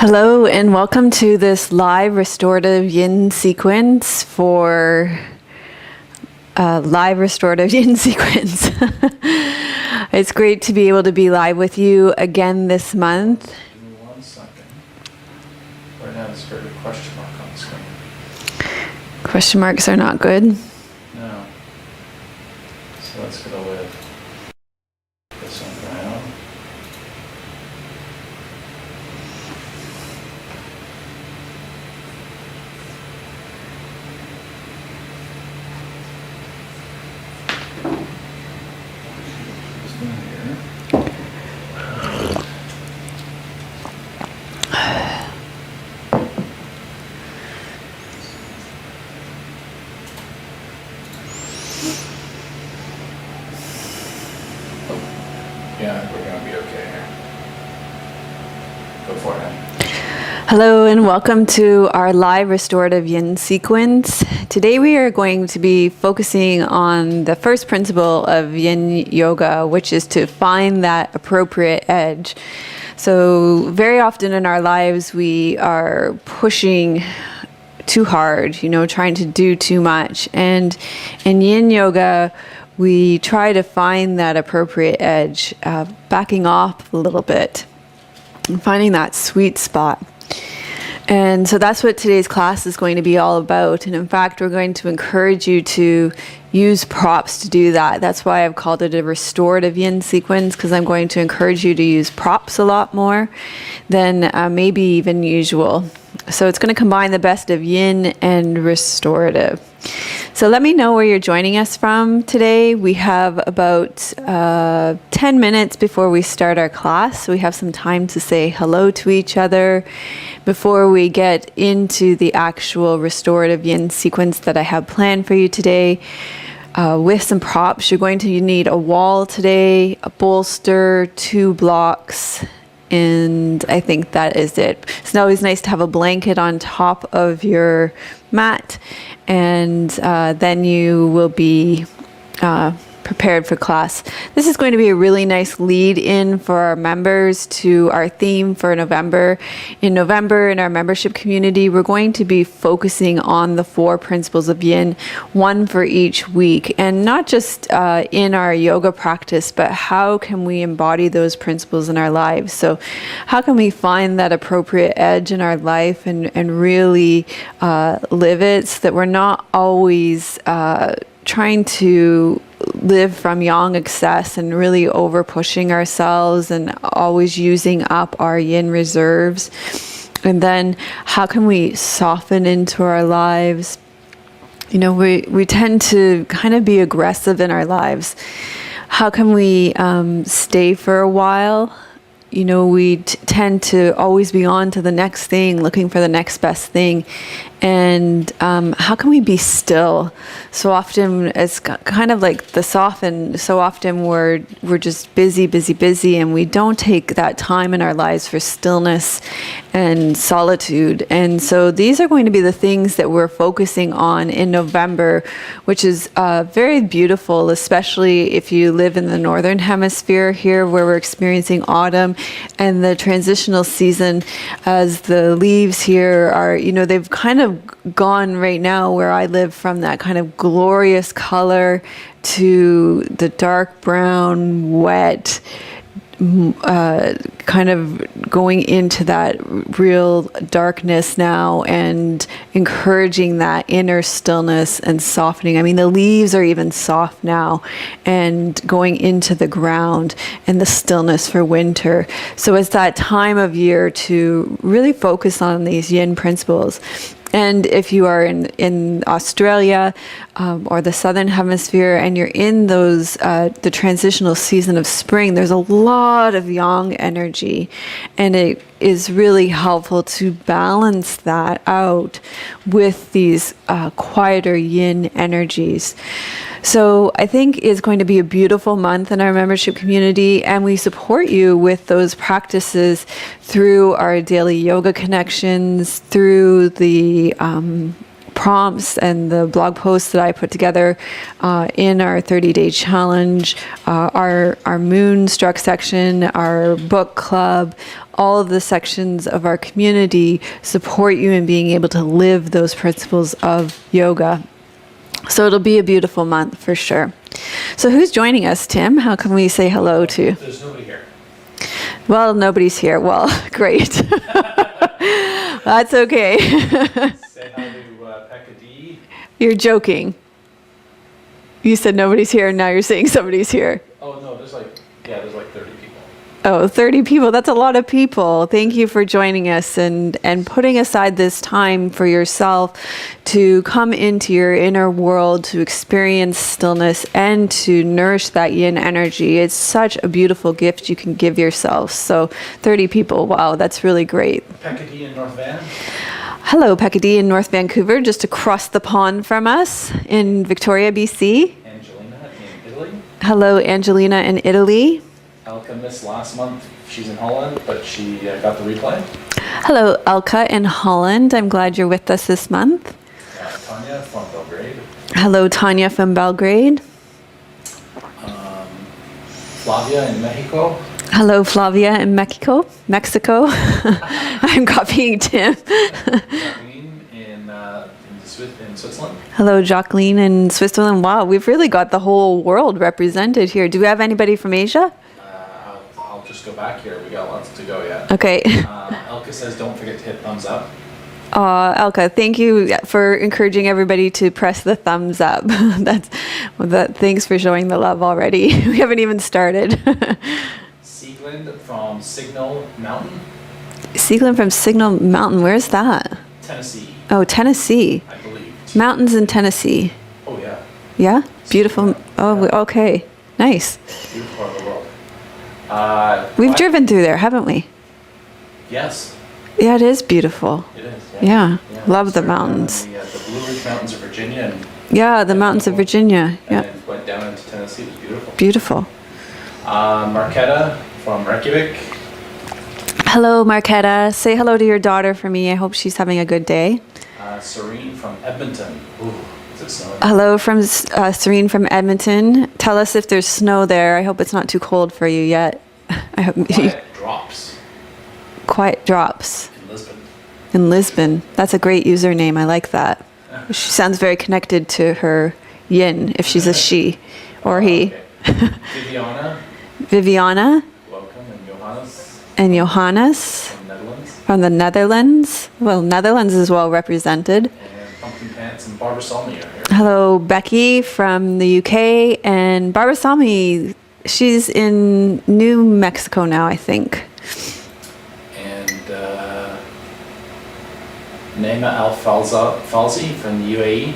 Hello and welcome to this live restorative yin sequence for live restorative yin sequence. It's great to be able to be live with you again this month. Give me 1 second. Right now there's a question mark on the screen. Question marks are not good. No. So let's go with this one down. This one here. Yeah, we're going to be okay here. Go for it. Hello and welcome to our live restorative yin sequence. Today we are going to be focusing on the first principle of yin yoga, which is to find that appropriate edge. So very often in our lives we are pushing too hard, trying to do too much. And in yin yoga, we try to find that appropriate edge, backing off a little bit and finding that sweet spot. And so that's what today's class is going to be all about. And in fact, we're going to encourage you to use props to do that. That's why I've called it a restorative yin sequence, because I'm going to encourage you to use props a lot more than maybe even usual. So it's going to combine the best of yin and restorative. So let me know where you're joining us from today. We have about 10 minutes before we start our class. So we have some time to say hello to each other before we get into the actual restorative yin sequence that I have planned for you today. With some props, you're going to need a wall today, a bolster, 2 blocks, and I think that is it. It's always nice to have a blanket on top of your mat, and then you will be prepared for class. This is going to be a really nice lead in for our members to our theme for November. In November, in our membership community, we're going to be focusing on the 4 principles of yin, one for each week, and not just in our yoga practice, but how can we embody those principles in our lives? So how can we find that appropriate edge in our life and really live it, so that we're not always trying to live from yang excess and really over pushing ourselves and always using up our yin reserves. And then how can we soften into our lives? We tend to kind of be aggressive in our lives. How can we stay for a while? We tend to always be on to the next thing, looking for the next best thing. And how can we be still? So often it's kind of like the soften. So often we're just busy, and we don't take that time in our lives for stillness and solitude. And so these are going to be the things that we're focusing on in November, which is very beautiful, especially if you live in the northern hemisphere here, where we're experiencing autumn and the transitional season, as the leaves here are, they've kind of gone right now where I live from that kind of glorious color to the dark brown, wet, kind of going into that real darkness now, and encouraging that inner stillness and softening. I mean, the leaves are even soft now and going into the ground and the stillness for winter. So it's that time of year to really focus on these yin principles. And if you are in Australia or the Southern Hemisphere, and you're in those the transitional season of spring, there's a lot of yang energy, and it is really helpful to balance that out with these quieter yin energies. So I think it's going to be a beautiful month in our membership community, and we support you with those practices through our daily yoga connections, through the prompts and the blog posts that I put together in our 30-day challenge, our Moonstruck section, our book club, all of the sections of our community support you in being able to live those principles of yoga. So it'll be a beautiful month for sure. So who's joining us, Tim? How can we say hello to? There's nobody here. Well, nobody's here. Well, great. That's okay. Say hi to Pekka D. You're joking. You said nobody's here, and now you're saying somebody's here. Oh, no, there's like 30 people. Oh, 30 people. That's a lot of people. Thank you for joining us and putting aside this time for yourself to come into your inner world, to experience stillness and to nourish that yin energy. It's such a beautiful gift you can give yourself. So 30 people. Wow, that's really great. Pekka D in North Van. Hello, Pekka D in North Vancouver, just across the pond from us in Victoria, BC. Angelina in Italy. Hello, Angelina in Italy. Elka missed last month. She's in Holland, but she got the replay. Hello, Elka in Holland. I'm glad you're with us this month. Tanya from Belgrade. Hello, Tanya from Belgrade. Flavia in Mexico. Hello, Flavia in Mexico. I'm copying Tim. Jacqueline in Switzerland. Hello, Jacqueline in Switzerland. Wow, we've really got the whole world represented here. Do we have anybody from Asia? I'll just go back here. We got lots to go yet. Okay. Elka says don't forget to hit thumbs up. Elka, thank you for encouraging everybody to press the thumbs up. Thanks for showing the love already. We haven't even started. Sieglinde from Signal Mountain. Sieglinde from Signal Mountain. Where's that? Tennessee, Oh, Tennessee. I believe. Mountains in Tennessee. Oh yeah, Yeah? Beautiful. Oh, okay. Nice. beautiful part of the world. We've driven through there, haven't we? Yes, Yeah, it is beautiful. it is. Yeah. Love the Started down mountains. in the Blue Ridge Mountains of Virginia, and Yeah, the mountains of Virginia. Yeah. then went down into Tennessee. It was beautiful. Beautiful. Marquetta from Reykjavik. Hello, Marquetta. Say hello to your daughter for me. I hope she's having a good day. Serene from Edmonton. Ooh, is it snowing? Hello from Serene from Edmonton. Tell us if there's snow there. I hope it's not too cold for you yet. I hope Quiet drops Quiet drops in Lisbon. in Lisbon. That's a great username. I like that. She sounds very connected to her yin, if she's a she or he. Okay. Viviana, Viviana welcome, and Johannes and Johannes from Netherlands. from the Netherlands. Well, Netherlands is well represented. And Pumpkin Pants and Barbara Salmi are here. Hello, Becky from the UK, and Barbara Salmi. She's in New Mexico now, I think. And Naima Al-Falzi from the UAE.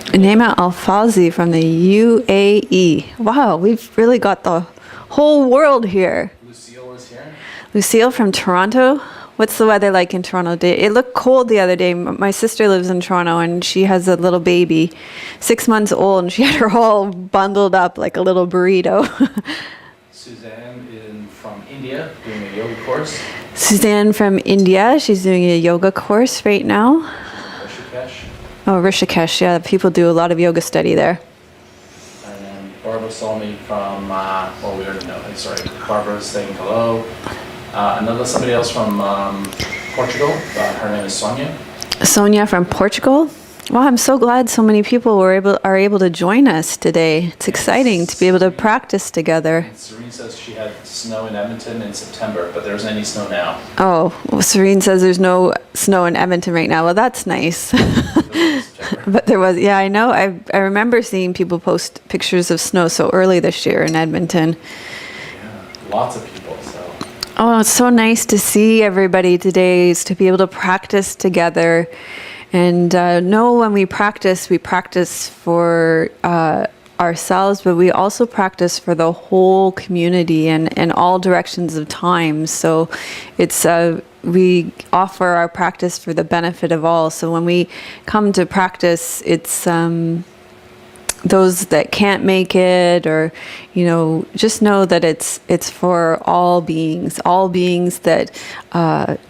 Naima Al-Fazi from the UAE. Wow, we've really got the whole world here. Lucille is here. Lucille from Toronto. What's the weather like in Toronto? It looked cold the other day. My sister lives in Toronto and she has a little baby, 6 months old, and she had her all bundled up like a little burrito. Suzanne from India doing a yoga course. Suzanne from India. She's doing a yoga course right now. Rishikesh. Oh, Rishikesh. Yeah, people do a lot of yoga study there. And then Barbara Salmi from, well, we already know. Sorry, Barbara's saying hello. Somebody else from Portugal. Her name is Sonia. Sonia from Portugal. Wow, I'm so glad so many people are able to join us today. It's exciting to be able to practice together. And Serene says she had snow in Edmonton in September, but there isn't any snow now. Oh, well, Serene says there's no snow in Edmonton right now. Well, that's nice. But there was, yeah, I know. I remember seeing people post pictures of snow so early this year in Edmonton. Yeah, lots of people, so. Oh, it's so nice to see everybody today, is to be able to practice together. And know when we practice for ourselves, but we also practice for the whole community and in all directions of time. So it's we offer our practice for the benefit of all. So when we come to practice, it's those that can't make it, or just know that it's for all beings that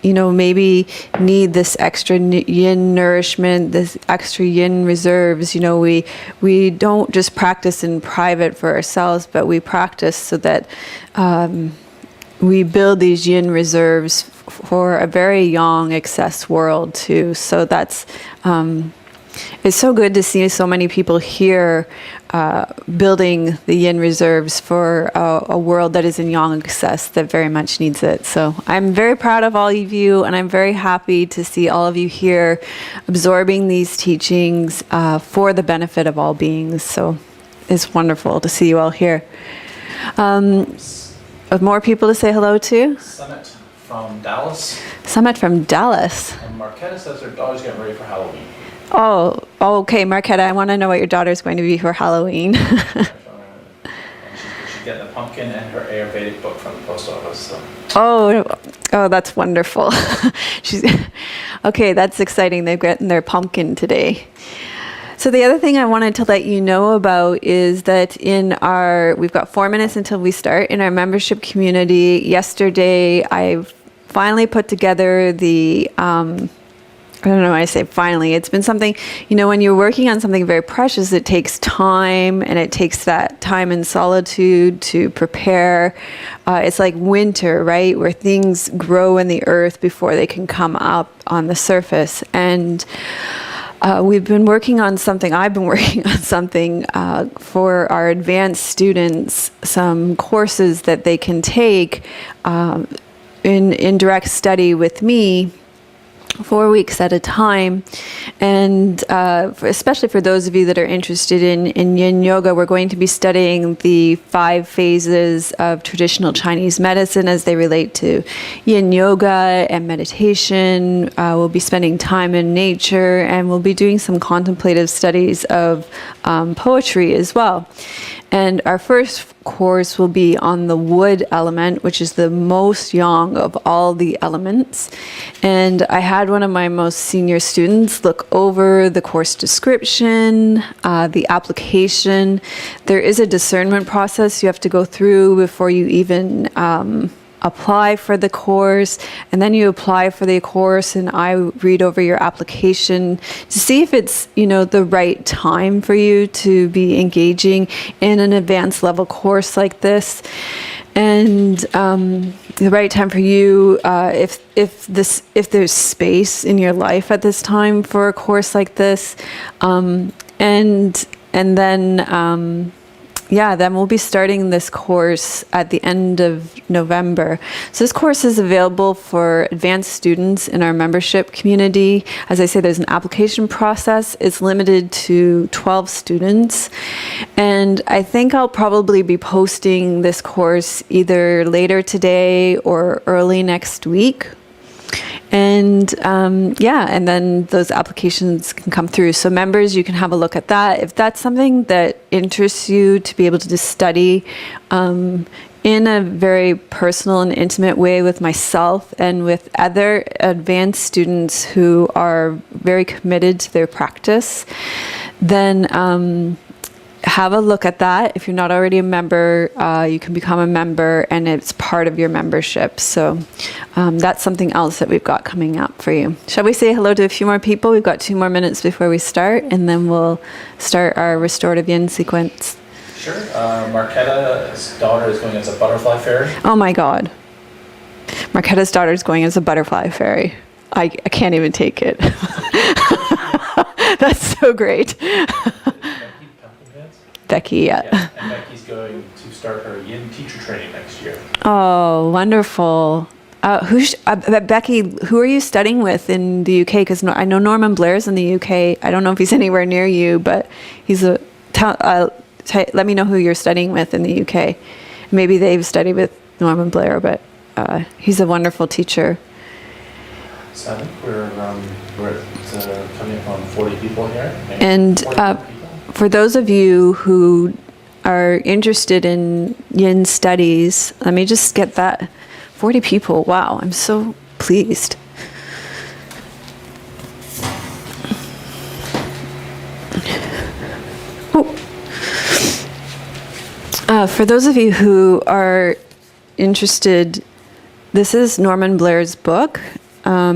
maybe need this extra yin nourishment, this extra yin reserves. We don't just practice in private for ourselves, but we practice so that we build these yin reserves for a very young excess world too. So that's it's so good to see so many people here building the yin reserves for a world that is in yang excess that very much needs it. So I'm very proud of all of you, and I'm very happy to see all of you here absorbing these teachings for the benefit of all beings. So it's wonderful to see you all here. More people to say hello to? Summit from Dallas. Summit from Dallas. And Marquetta says her daughter's getting ready for Halloween. Oh, okay, Marquetta, I want to know what your daughter's going to be for Halloween. And she's getting a pumpkin and her Ayurvedic book from the post office. So. Oh, that's wonderful. Okay, that's exciting. They've gotten their pumpkin today. So the other thing I wanted to let you know about is that we've got 4 minutes until we start. In our membership community, yesterday I finally put together I don't know why I say finally. It's been something, when you're working on something very precious, it takes time, and it takes that time in solitude to prepare. It's like winter, right? Where things grow in the earth before they can come up on the surface. And I've been working on something for our advanced students, some courses that they can take in direct study with me, 4 weeks at a time. And especially for those of you that are interested in yin yoga, we're going to be studying the 5 phases of traditional Chinese medicine as they relate to yin yoga and meditation. We'll be spending time in nature, and we'll be doing some contemplative studies of poetry as well. And our first course will be on the wood element, which is the most yang of all the elements. And I had one of my most senior students look over the course description, the application. There is a discernment process you have to go through before you even apply for the course, and then you apply for the course, and I read over your application to see if it's the right time for you to be engaging in an advanced level course like this, and the right time for you if there's space in your life at this time for a course like this, and then then we'll be starting this course at the end of November. So this course is available for advanced students in our membership community. As I say, there's an application process. It's limited to 12 students. And I think I'll probably be posting this course either later today or early next week. And and then those applications can come through. So members, you can have a look at that. If that's something that interests you to be able to just study in a very personal and intimate way with myself and with other advanced students who are very committed to their practice, then have a look at that. If you're not already a member, you can become a member, and it's part of your membership. So that's something else that we've got coming up for you. Shall we say hello to a few more people? We've got 2 more minutes before we start, and then we'll start our Restorative Yin sequence. Sure. Marquetta's daughter is going as a butterfly fairy. Oh my God. Marquetta's daughter is going as a butterfly fairy. I can't even take it. That's so great. Becky, yeah. And Becky's going to start her yin teacher training next year. Oh, wonderful. Becky, who are you studying with in the UK? Because I know Norman Blair's in the UK. I don't know if he's anywhere near you, but he's let me know who you're studying with in the UK. Maybe they've studied with Norman Blair, but he's a wonderful teacher. So I think we're coming up on 40 people here. And for those of you who are interested in yin studies, let me just get that. 40 people. Wow, I'm so pleased. Oh, For those of you who are interested, this is Norman Blair's book.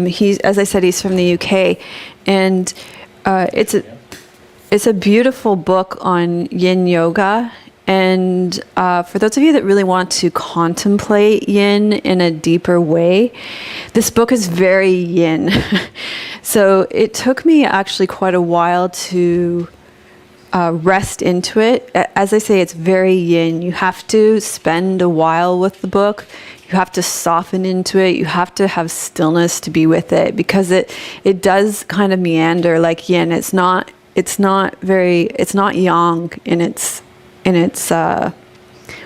He's, as I said, he's from the UK, and it's a beautiful book on Yin yoga. And for those of you that really want to contemplate Yin in a deeper way, this book is very Yin. So it took me actually quite a while to rest into it. As I say, it's very Yin. You have to spend a while with the book. You have to soften into it. You have to have stillness to be with it, because it does kind of meander like Yin. It's not yang in its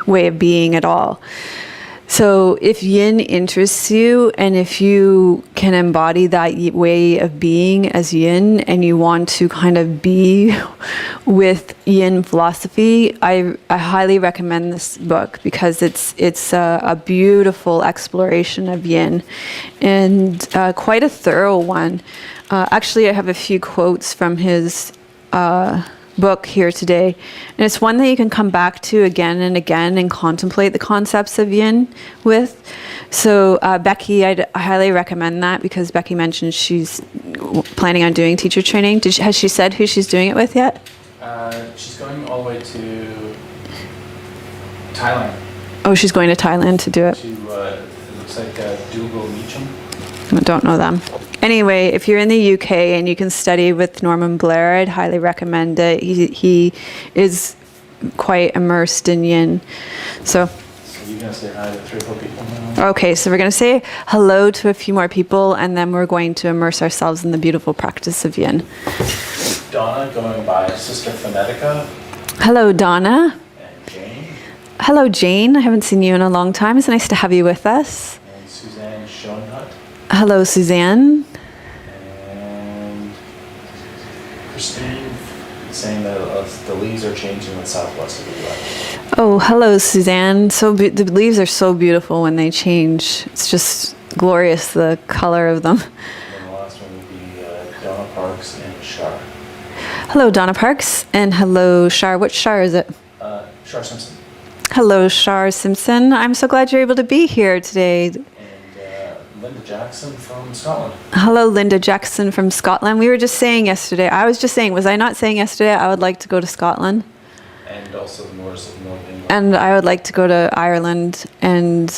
way of being at all. So if Yin interests you, and if you can embody that way of being as Yin, and you want to kind of be with Yin philosophy, I highly recommend this book, because it's a beautiful exploration of Yin, and quite a thorough one. Actually, I have a few quotes from his book here today, and it's one that you can come back to again and again and contemplate the concepts of Yin with. So Becky, I highly recommend that, because Becky mentioned she's planning on doing teacher training. Has she said who she's doing it with yet? She's going all the way to Thailand. Oh, she's going to Thailand to do it. To it looks like Dougal Meacham. I don't know them. Anyway, if you're in the UK and you can study with Norman Blair, I'd highly recommend it. He is quite immersed in Yin. So you're going to say hi to 3 or 4 people now? Okay, so we're going to say hello to a few more people, and then we're going to immerse ourselves in the beautiful practice of Yin. Donna, going by Sister Phonetica. Hello, Donna. And Jane. Hello, Jane. I haven't seen you in a long time. It's nice to have you with us. And Suzanne Schoenhut. Hello, Suzanne. And Christine, saying that the leaves are changing in the southwest of the U.S. Oh, hello, Suzanne. The leaves are so beautiful when they change. It's just glorious, the color of them. And then the last one would be Donna Parks and Shar. Hello, Donna Parks. And hello, Shar. Which Shar is it? Shar Simpson. Hello, Shar Simpson. I'm so glad you're able to be here today. Linda Jackson from Scotland. Hello, Linda Jackson from Scotland. We were just saying yesterday, was I not saying yesterday I would like to go to Scotland? And also the Moors of North England. And I would like to go to Ireland. And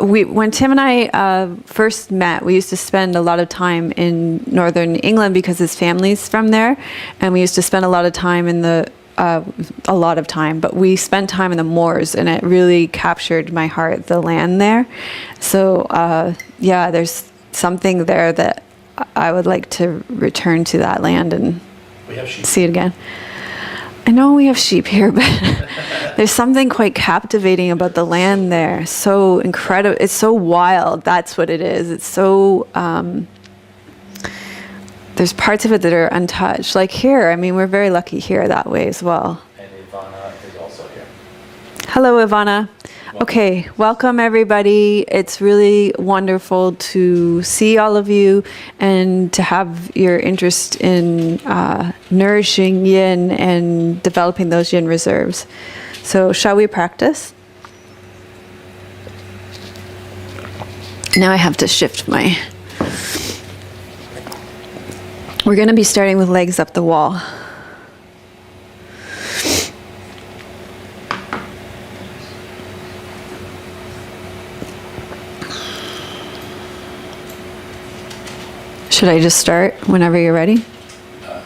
when Tim and I first met, we used to spend a lot of time in Northern England because his family's from there. And we used to spend a lot of time but we spent time in the moors, and it really captured my heart, the land there. So yeah, there's something there that I would like to return to that land and see it again. I know we have sheep here, but there's something quite captivating about the land there. So incredible. It's so wild. That's what it is. It's so... there's parts of it that are untouched. Like here, I mean, we're very lucky here that way as well. And Ivana is also here. Hello, Ivana. Okay, welcome everybody. It's really wonderful to see all of you and to have your interest in nourishing Yin and developing those Yin reserves. So shall we practice? Now I have to shift my... We're going to be starting with legs up the wall. Should I just start whenever you're ready? What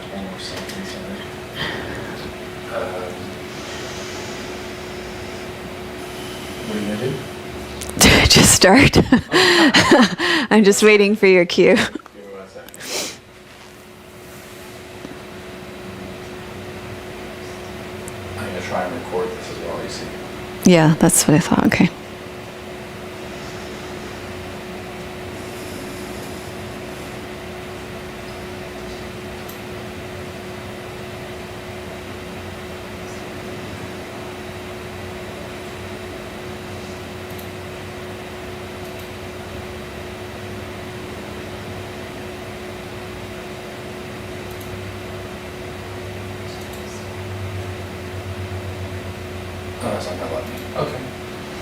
are you going to do? Just start. I'm just waiting for your cue. Give me 1 second. I'm going to try and record this as well, you see. Yeah, that's what I thought. Okay. arms on her lap. Okay.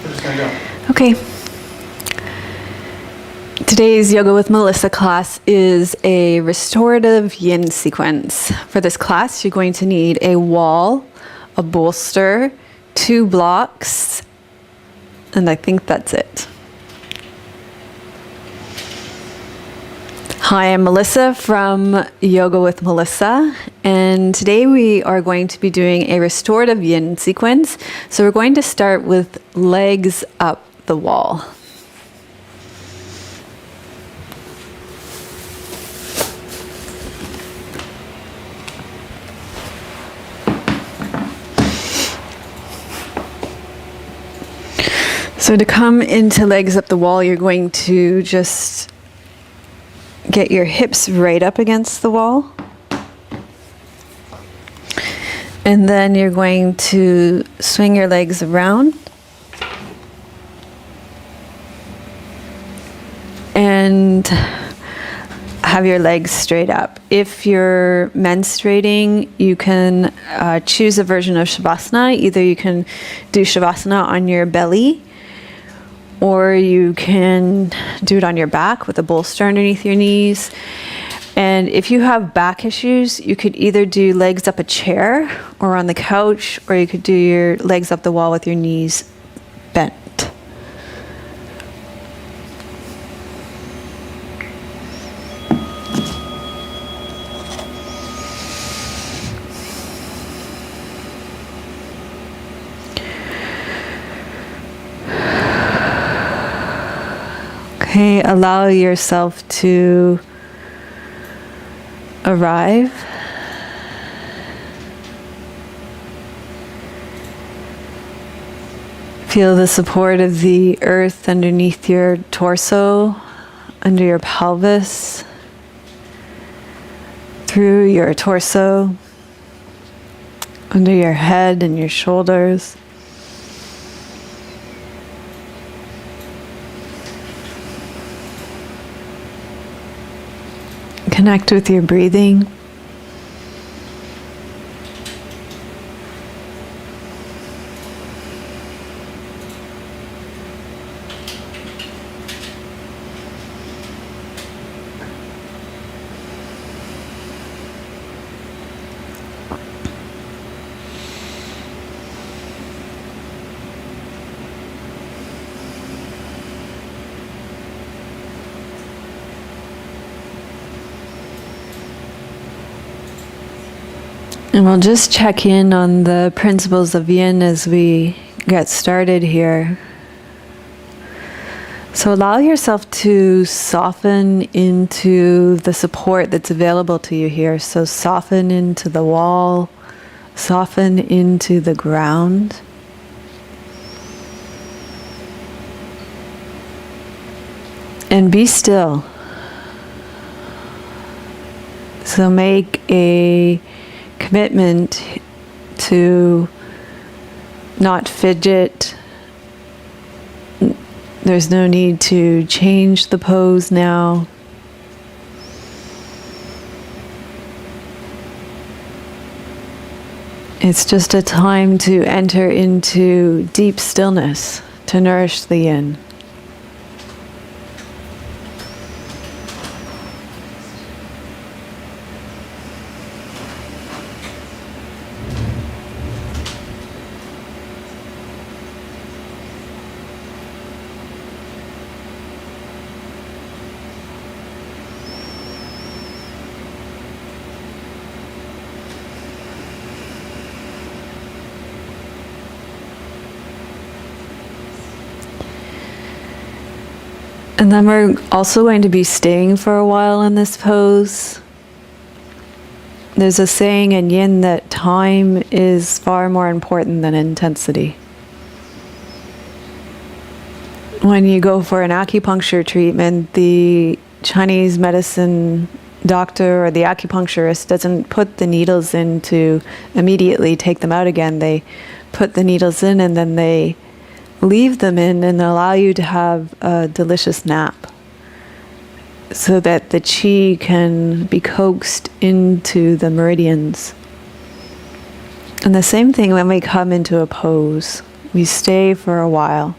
We're just gonna go. Okay. Today's Yoga with Melissa class is a restorative yin sequence. For this class, you're going to need a wall, a bolster, 2 blocks, and I think that's it. Hi, I'm Melissa from Yoga with Melissa, and today we are going to be doing a restorative yin sequence. So we're going to start with legs up the wall. So to come into legs up the wall, you're going to just get your hips right up against the wall. And then you're going to swing your legs around. And have your legs straight up. If you're menstruating, you can choose a version of Shavasana. Either you can do Shavasana on your belly, or you can do it on your back with a bolster underneath your knees. And if you have back issues, you could either do legs up a chair or on the couch, or you could do your legs up the wall with your knees bent. Okay, allow yourself to arrive. Feel the support of the earth underneath your torso, under your pelvis, through your torso, under your head and your shoulders. Connect with your breathing. And we'll just check in on the principles of yin as we get started here. So allow yourself to soften into the support that's available to you here. So soften into the wall, soften into the ground. And be still. So make a commitment to not fidget. There's no need to change the pose now. It's just a time to enter into deep stillness, to nourish the yin. And then we're also going to be staying for a while in this pose. There's a saying in yin that time is far more important than intensity. When you go for an acupuncture treatment, the Chinese medicine doctor or the acupuncturist doesn't put the needles in to immediately take them out again. They put the needles in and then they leave them in and allow you to have a delicious nap so that the qi can be coaxed into the meridians. And the same thing when we come into a pose. we stay for a while.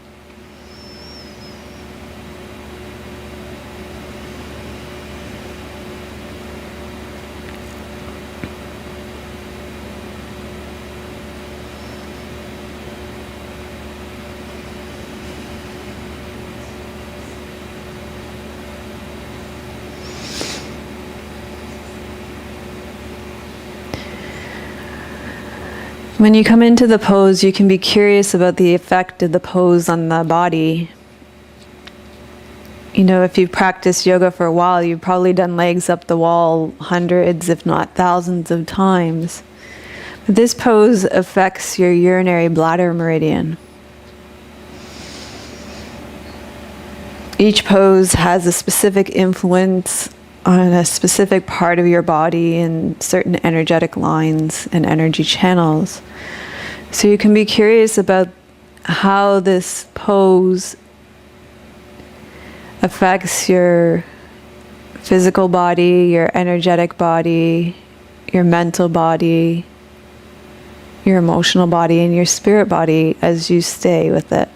When you come into the pose, you can be curious about the effect of the pose on the body. You know, if you've practiced yoga for a while, you've probably done legs up the wall hundreds, if not thousands of times. But this pose affects your urinary bladder meridian. Each pose has a specific influence on a specific part of your body and certain energetic lines and energy channels. So you can be curious about how this pose affects your physical body, your energetic body, your mental body, your emotional body, and your spirit body as you stay with it.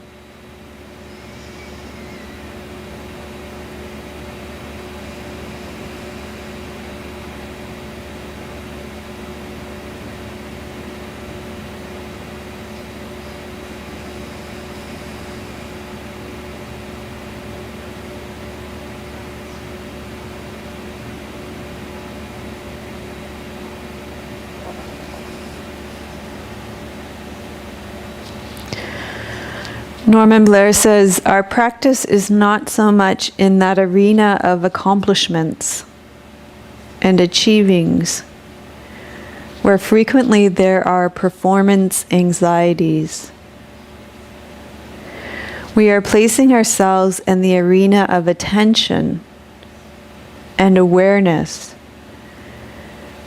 Norman Blair says, our practice is not so much in that arena of accomplishments and achievings, where frequently there are performance anxieties. We are placing ourselves in the arena of attention and awareness,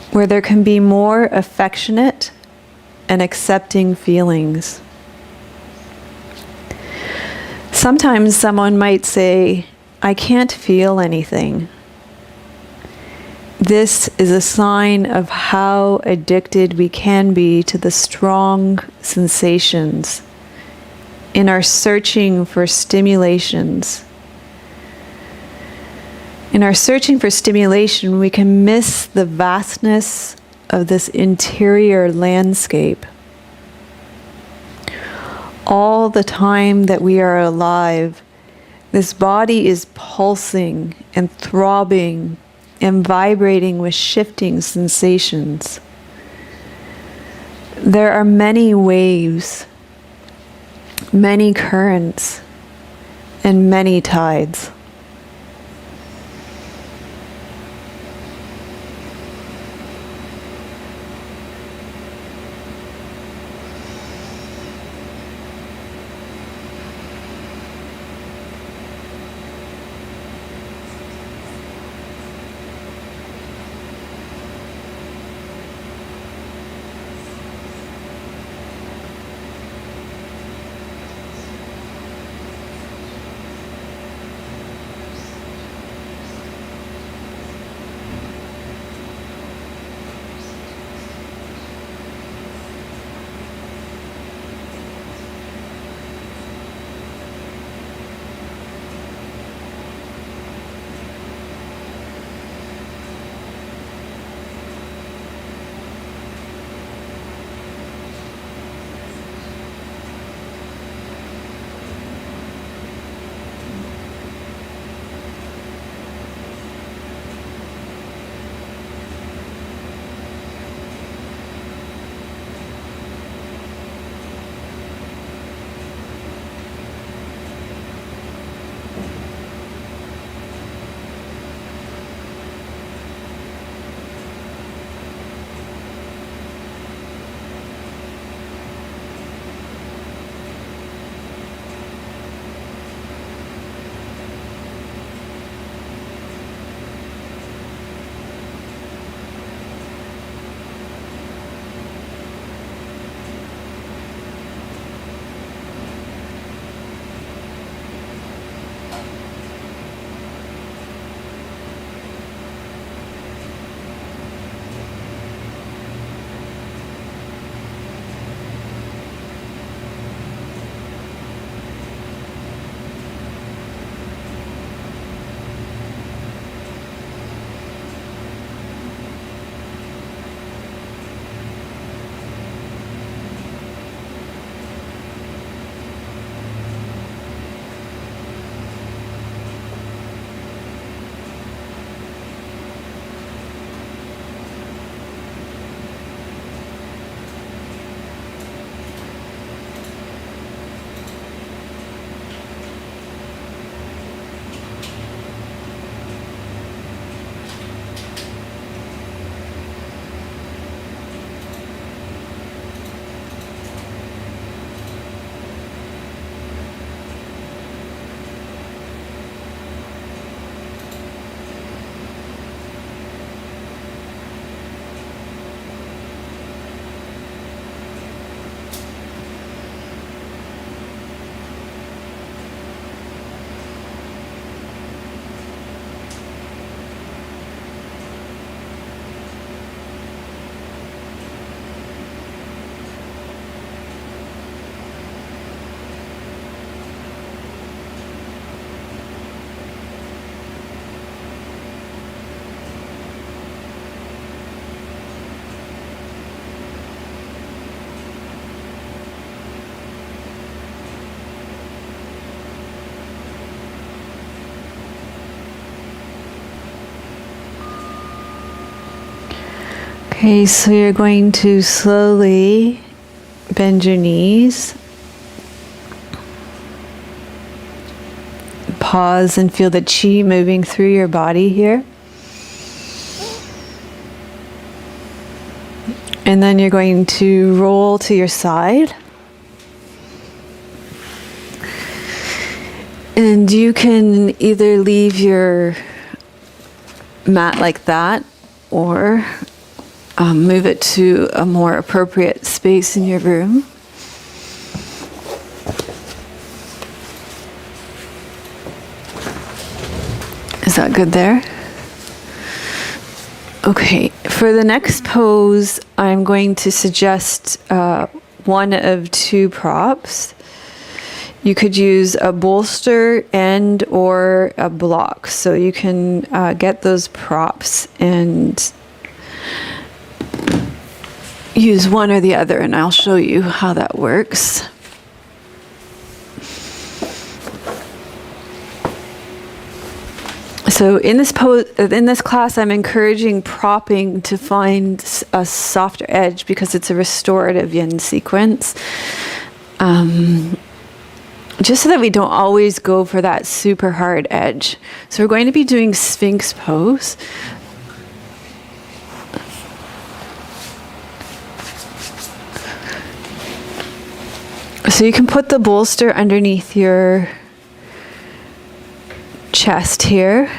where there can be more affectionate and accepting feelings. Sometimes someone might say, I can't feel anything. This is a sign of how addicted we can be to the strong sensations in our searching for stimulations. In our searching for stimulation, we can miss the vastness of this interior landscape. All the time that we are alive, this body is pulsing and throbbing and vibrating with shifting sensations. There are many waves, many currents, and many tides. Okay, so you're going to slowly bend your knees. Pause and feel the chi moving through your body here. And then you're going to roll to your side. And you can either leave your mat like that or move it to a more appropriate space in your room. Is that good there? Okay, for the next pose, I'm going to suggest one of two props. You could use a bolster and or a block. So you can get those props and use one or the other, and I'll show you how that works. So in this class, I'm encouraging propping to find a softer edge because it's a restorative yin sequence. Just so that we don't always go for that super hard edge. So we're going to be doing Sphinx pose. So you can put the bolster underneath your chest here,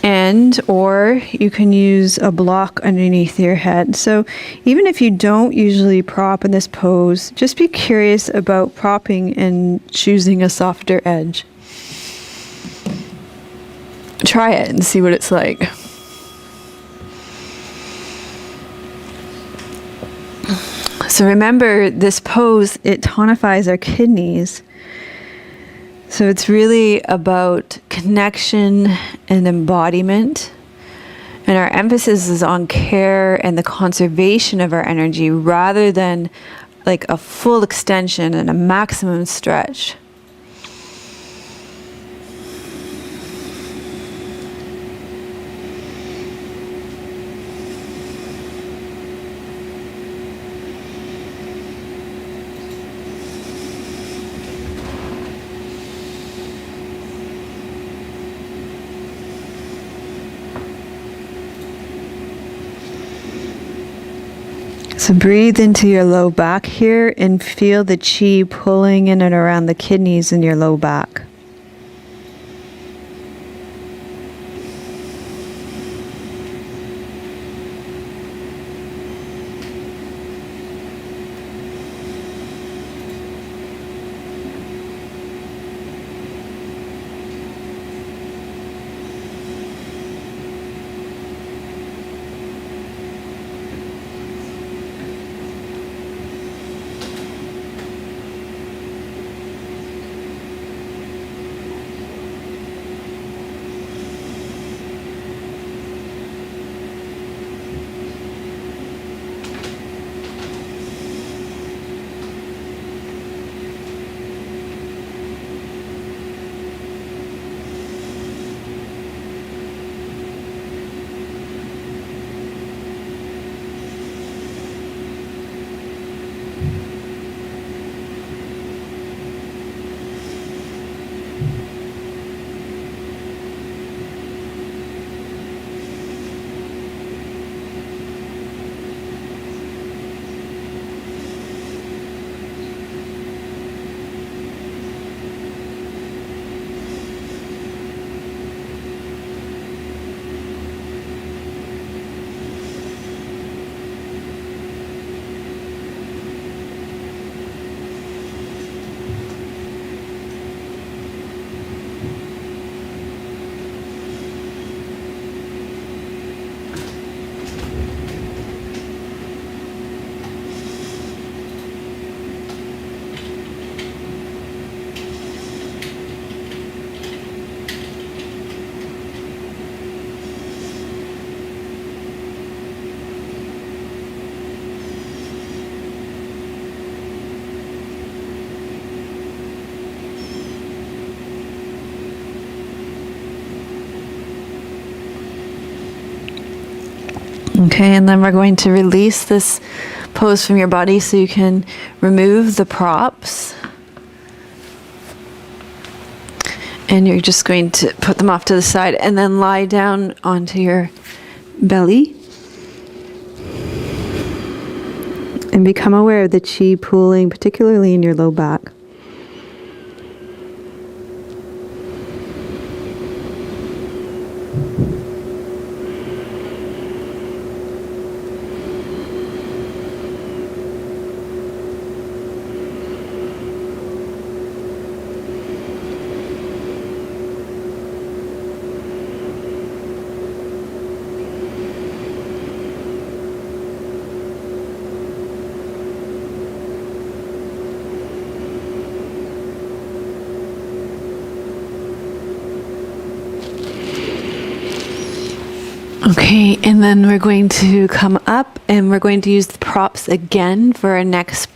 and or you can use a block underneath your head. So even if you don't usually prop in this pose, just be curious about propping and choosing a softer edge. Try it and see what it's like. So remember, this pose, it tonifies our kidneys. So it's really about connection and embodiment. And our emphasis is on care and the conservation of our energy rather than like a full extension and a maximum stretch. So breathe into your low back here and feel the chi pulling in and around the kidneys in your low back. Okay, and then we're going to release this pose from your body so you can remove the props. And you're just going to put them off to the side and then lie down onto your belly. And become aware of the chi pooling, particularly in your low back. Okay, and then we're going to come up and we're going to use the props again for our next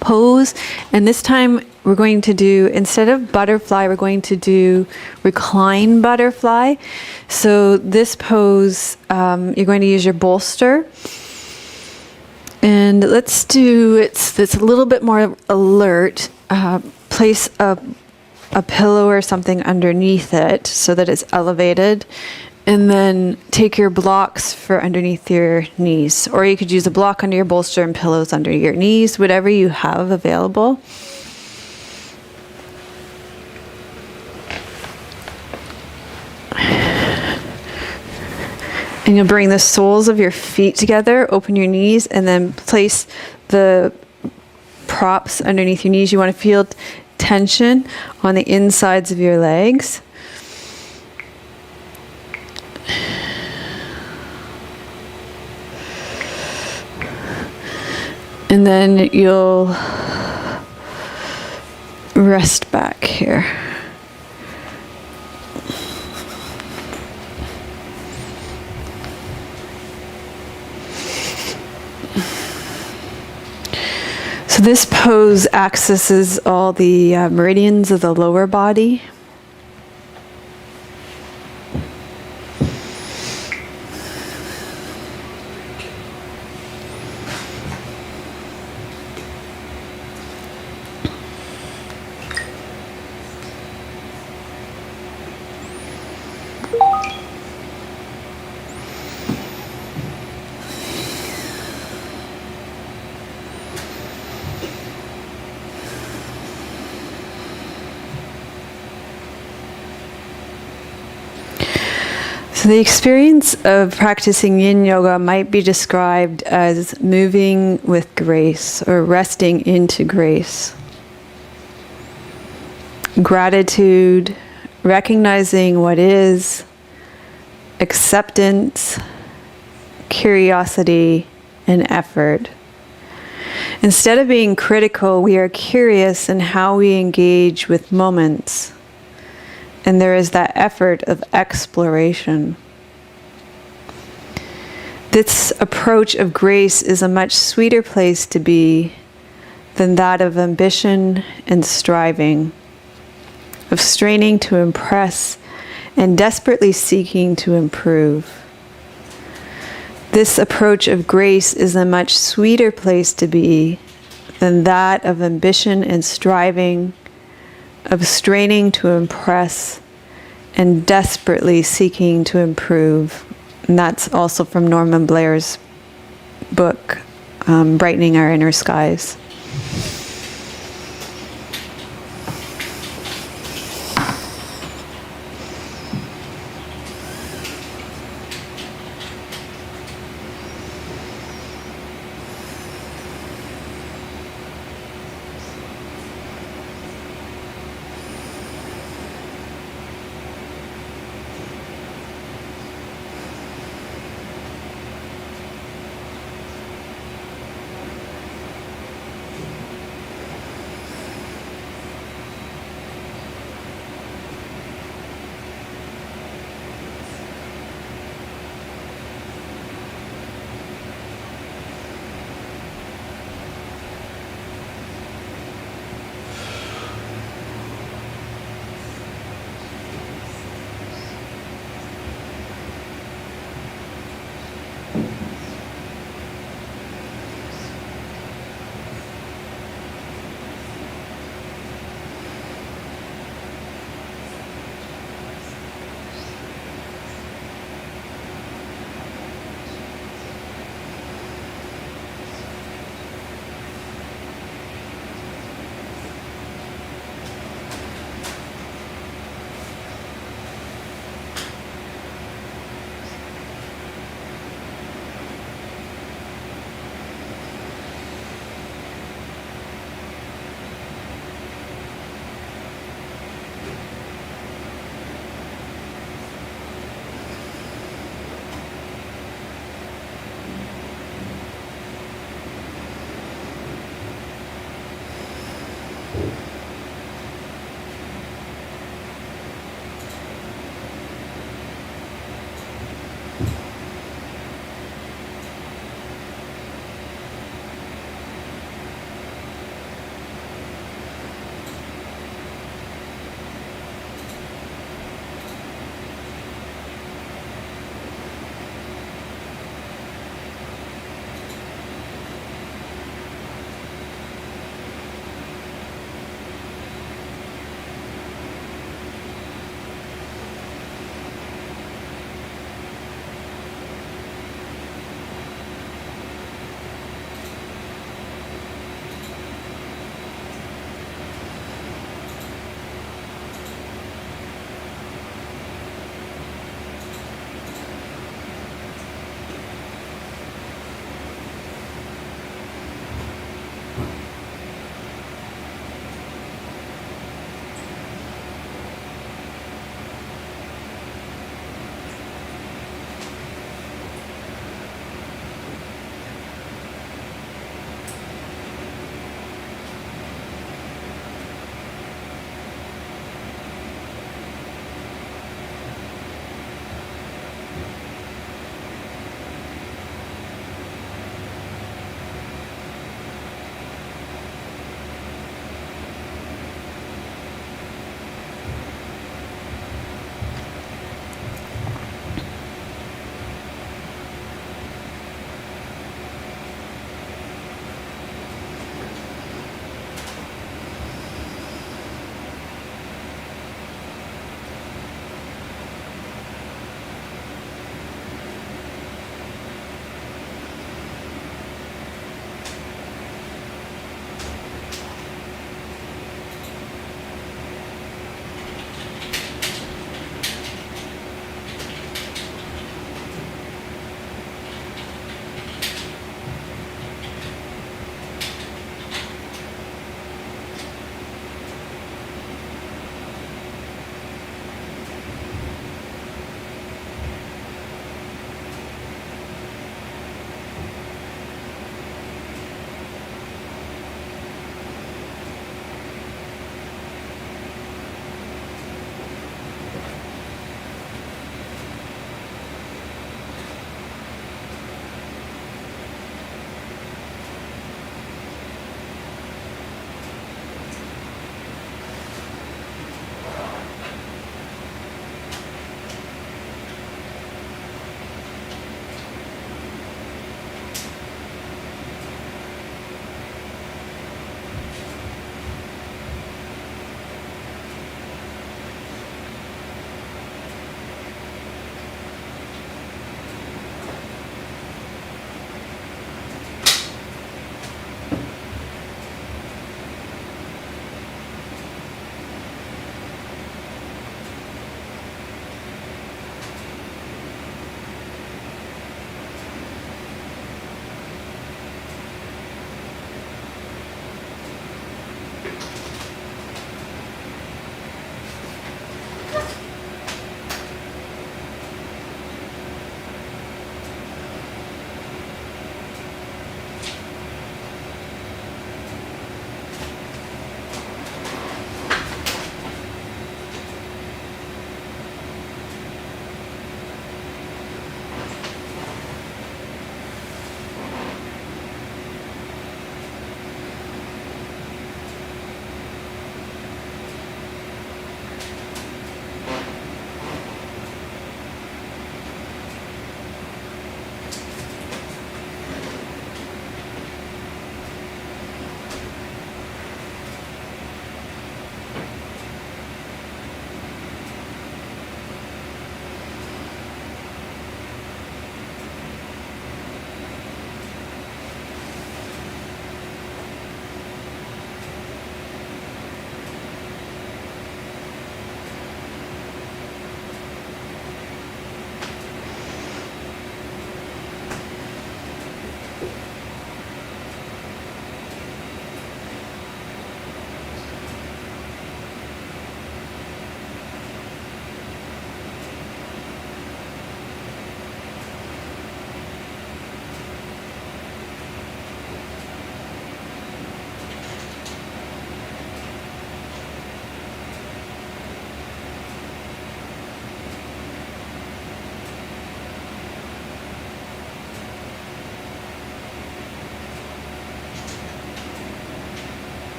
pose. And this time we're going to do, instead of butterfly, we're going to do recline butterfly. So this pose, you're going to use your bolster. And let's do, it's a little bit more alert. Place a pillow or something underneath it so that it's elevated. And then take your blocks for underneath your knees. Or you could use a block under your bolster and pillows under your knees, whatever you have available. And you'll bring the soles of your feet together, open your knees, and then place the props underneath your knees. You want to feel tension on the insides of your legs. And then you'll rest back here. So this pose accesses all the meridians of the lower body. So the experience of practicing yin yoga might be described as moving with grace or resting into grace. Gratitude, recognizing what is, acceptance, curiosity, and effort. Instead of being critical, we are curious in how we engage with moments. And there is that effort of exploration. This approach of grace is a much sweeter place to be than that of ambition and striving, of straining to impress and desperately seeking to improve. This approach of grace is a much sweeter place to be than that of ambition and striving, of straining to impress and desperately seeking to improve. And that's also from Norman Blair's book, Brightening Our Inner Skies.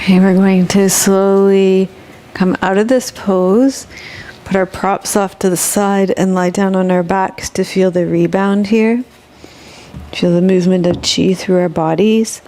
Okay, we're going to slowly come out of this pose, put our props off to the side, and lie down on our backs to feel the rebound here. Feel the movement of chi through our bodies.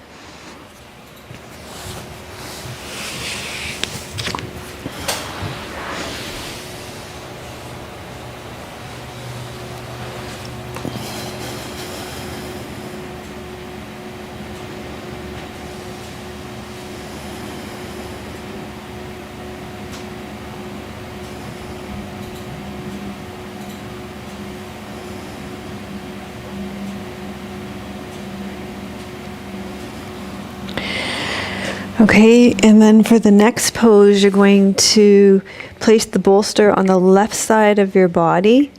Okay, and then for the next pose, you're going to place the bolster on the left side of your body.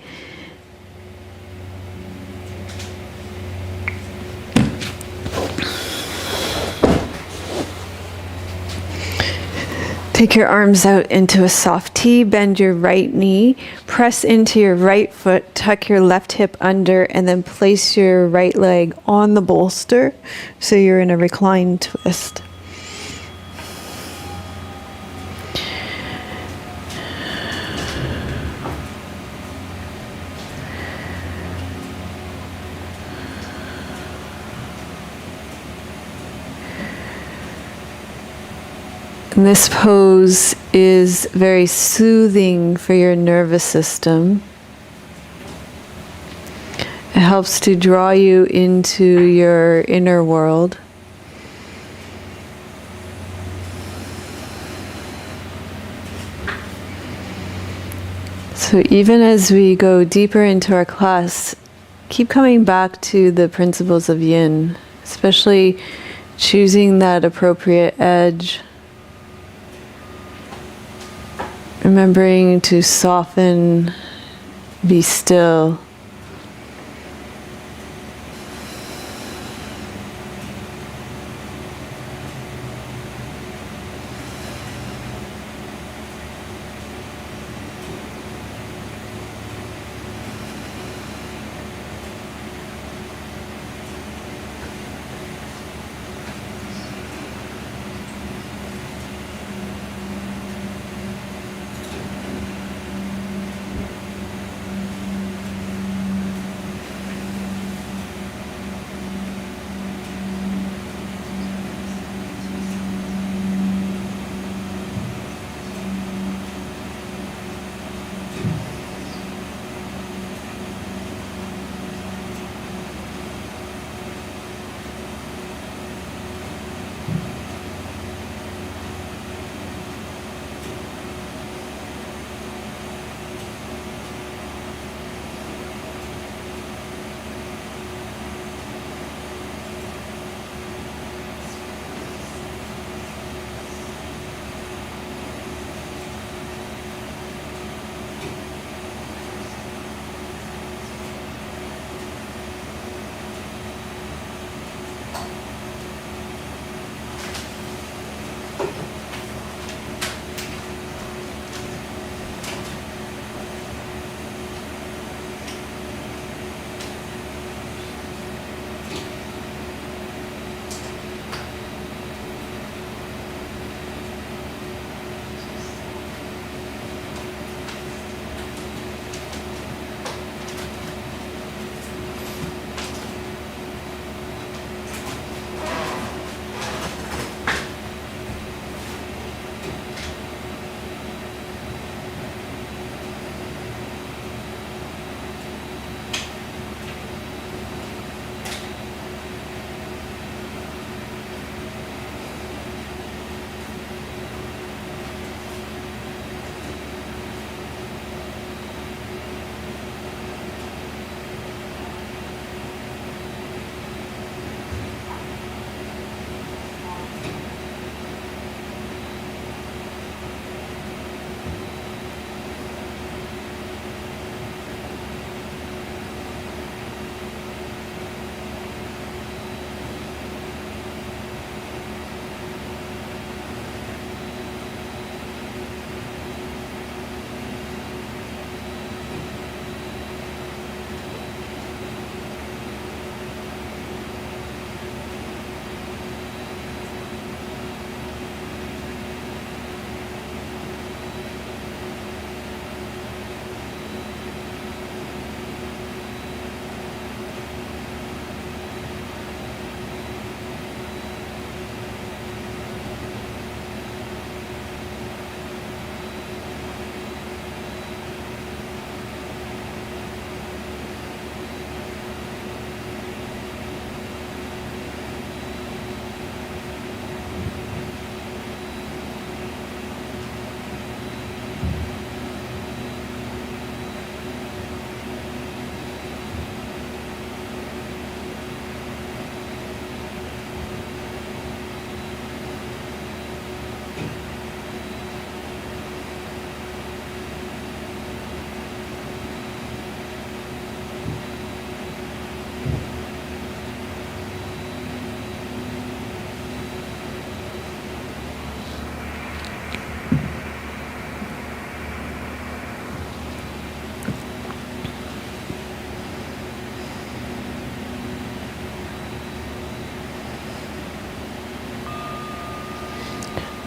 Take your arms out into a soft T, bend your right knee, press into your right foot, tuck your left hip under, and then place your right leg on the bolster so you're in a reclined twist. And this pose is very soothing for your nervous system. It helps to draw you into your inner world. So even as we go deeper into our class, keep coming back to the principles of yin, especially choosing that appropriate edge. Remembering to soften, be still.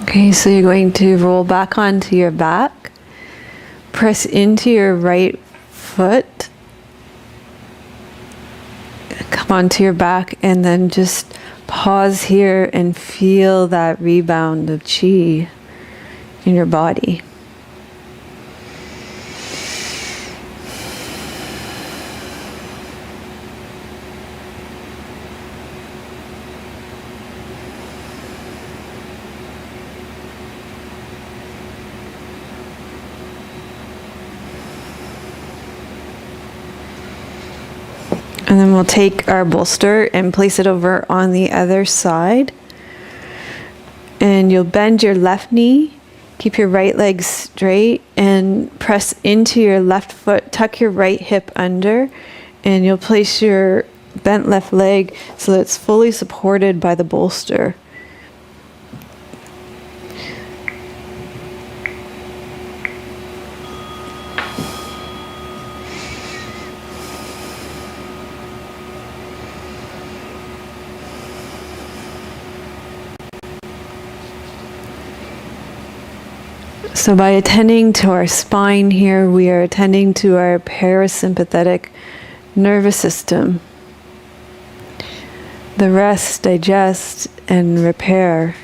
Okay, so you're going to roll back onto your back, press into your right foot, come onto your back, and then just pause here and feel that rebound of chi in your body. And then we'll take our bolster and place it over on the other side. And you'll bend your left knee, keep your right leg straight, and press into your left foot, tuck your right hip under, and you'll place your bent left leg so that it's fully supported by the bolster. So by attending to our spine here, we are attending to our parasympathetic nervous system. The rest, digest, and repair.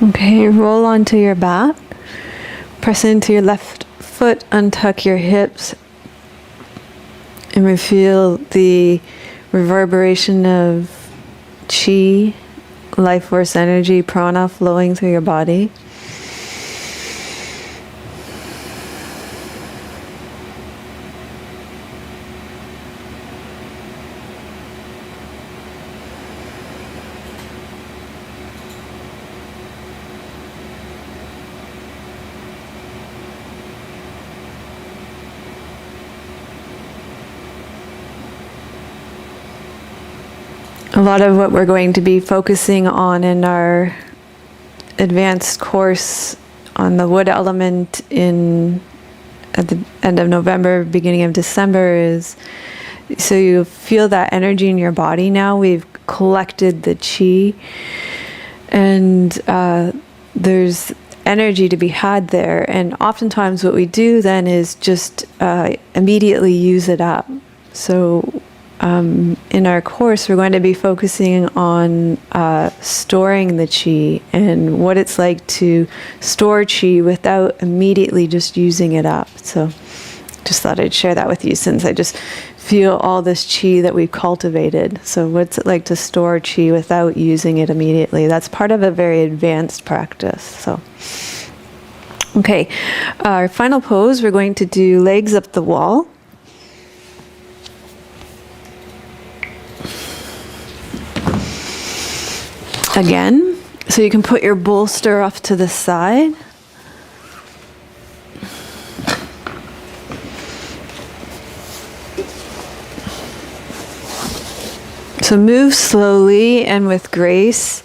Okay, roll onto your back. Press into your left foot, untuck your hips, and we feel the reverberation of chi, life force energy, prana flowing through your body. A lot of what we're going to be focusing on in our advanced course on the wood element at the end of November, beginning of December is, so you feel that energy in your body now. We've collected the chi, and there's energy to be had there. And oftentimes what we do then is just immediately use it up. So in our course, we're going to be focusing on storing the chi and what it's like to store chi without immediately just using it up. So just thought I'd share that with you, since I just feel all this chi that we've cultivated. So what's it like to store chi without using it immediately? That's part of a very advanced practice. So, okay, our final pose, we're going to do legs up the wall. Again, so you can put your bolster off to the side. So move slowly and with grace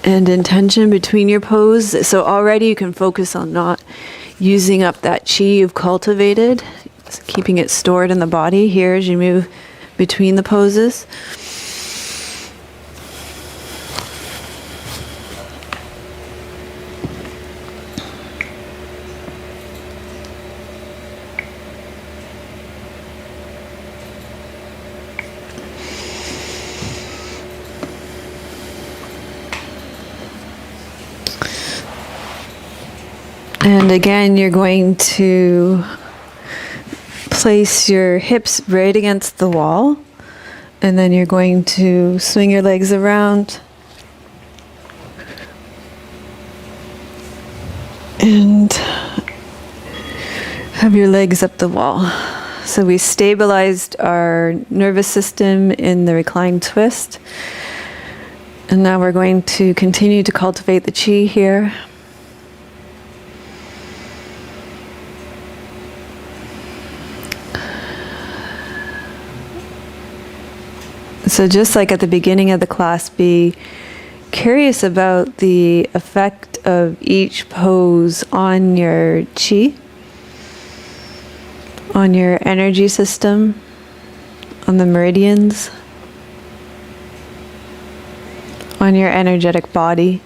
and intention between your pose. So already you can focus on not using up that chi you've cultivated, keeping it stored in the body here as you move between the poses. And again, you're going to place your hips right against the wall, and then you're going to swing your legs around and have your legs up the wall. So we stabilized our nervous system in the reclined twist, and now we're going to continue to cultivate the chi here. So just like at the beginning of the class, be curious about the effect of each pose on your chi, on your energy system, on the meridians, on your energetic body.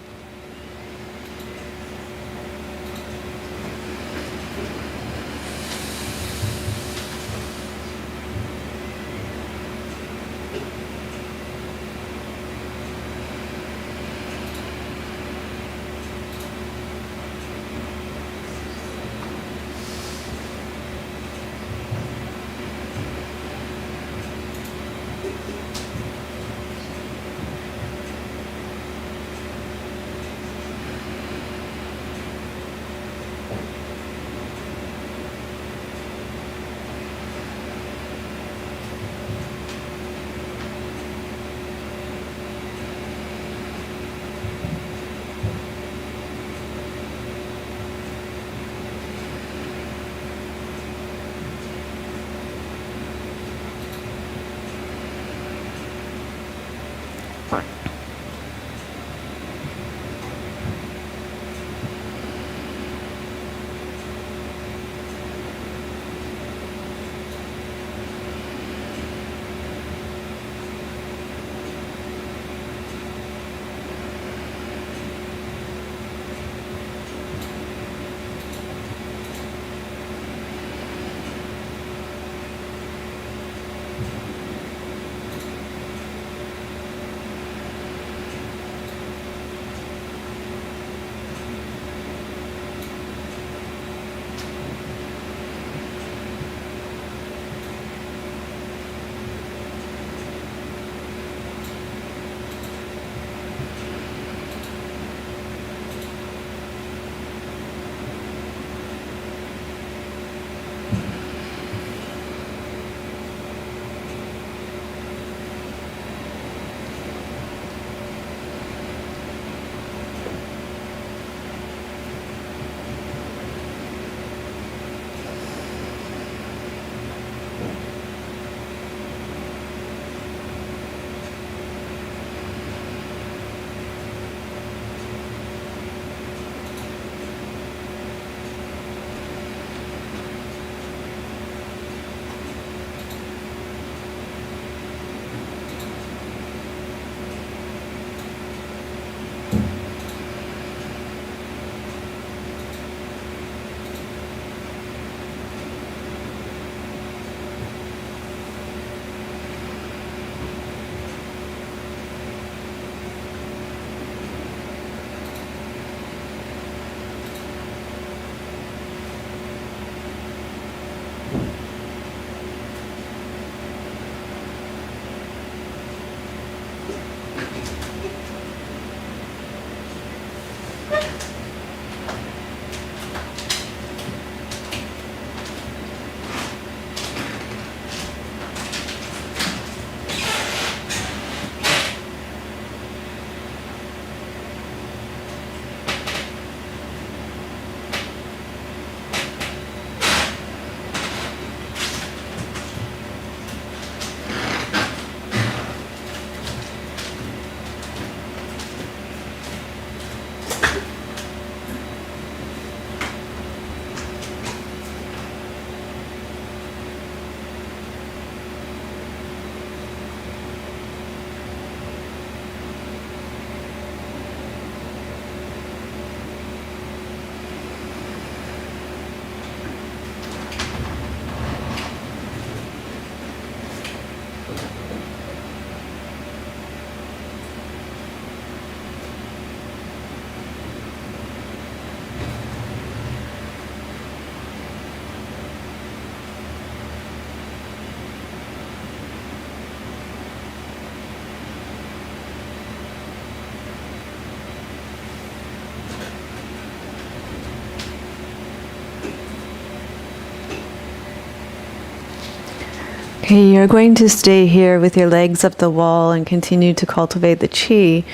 Okay, you're going to stay here with your legs up the wall and continue to cultivate the chi.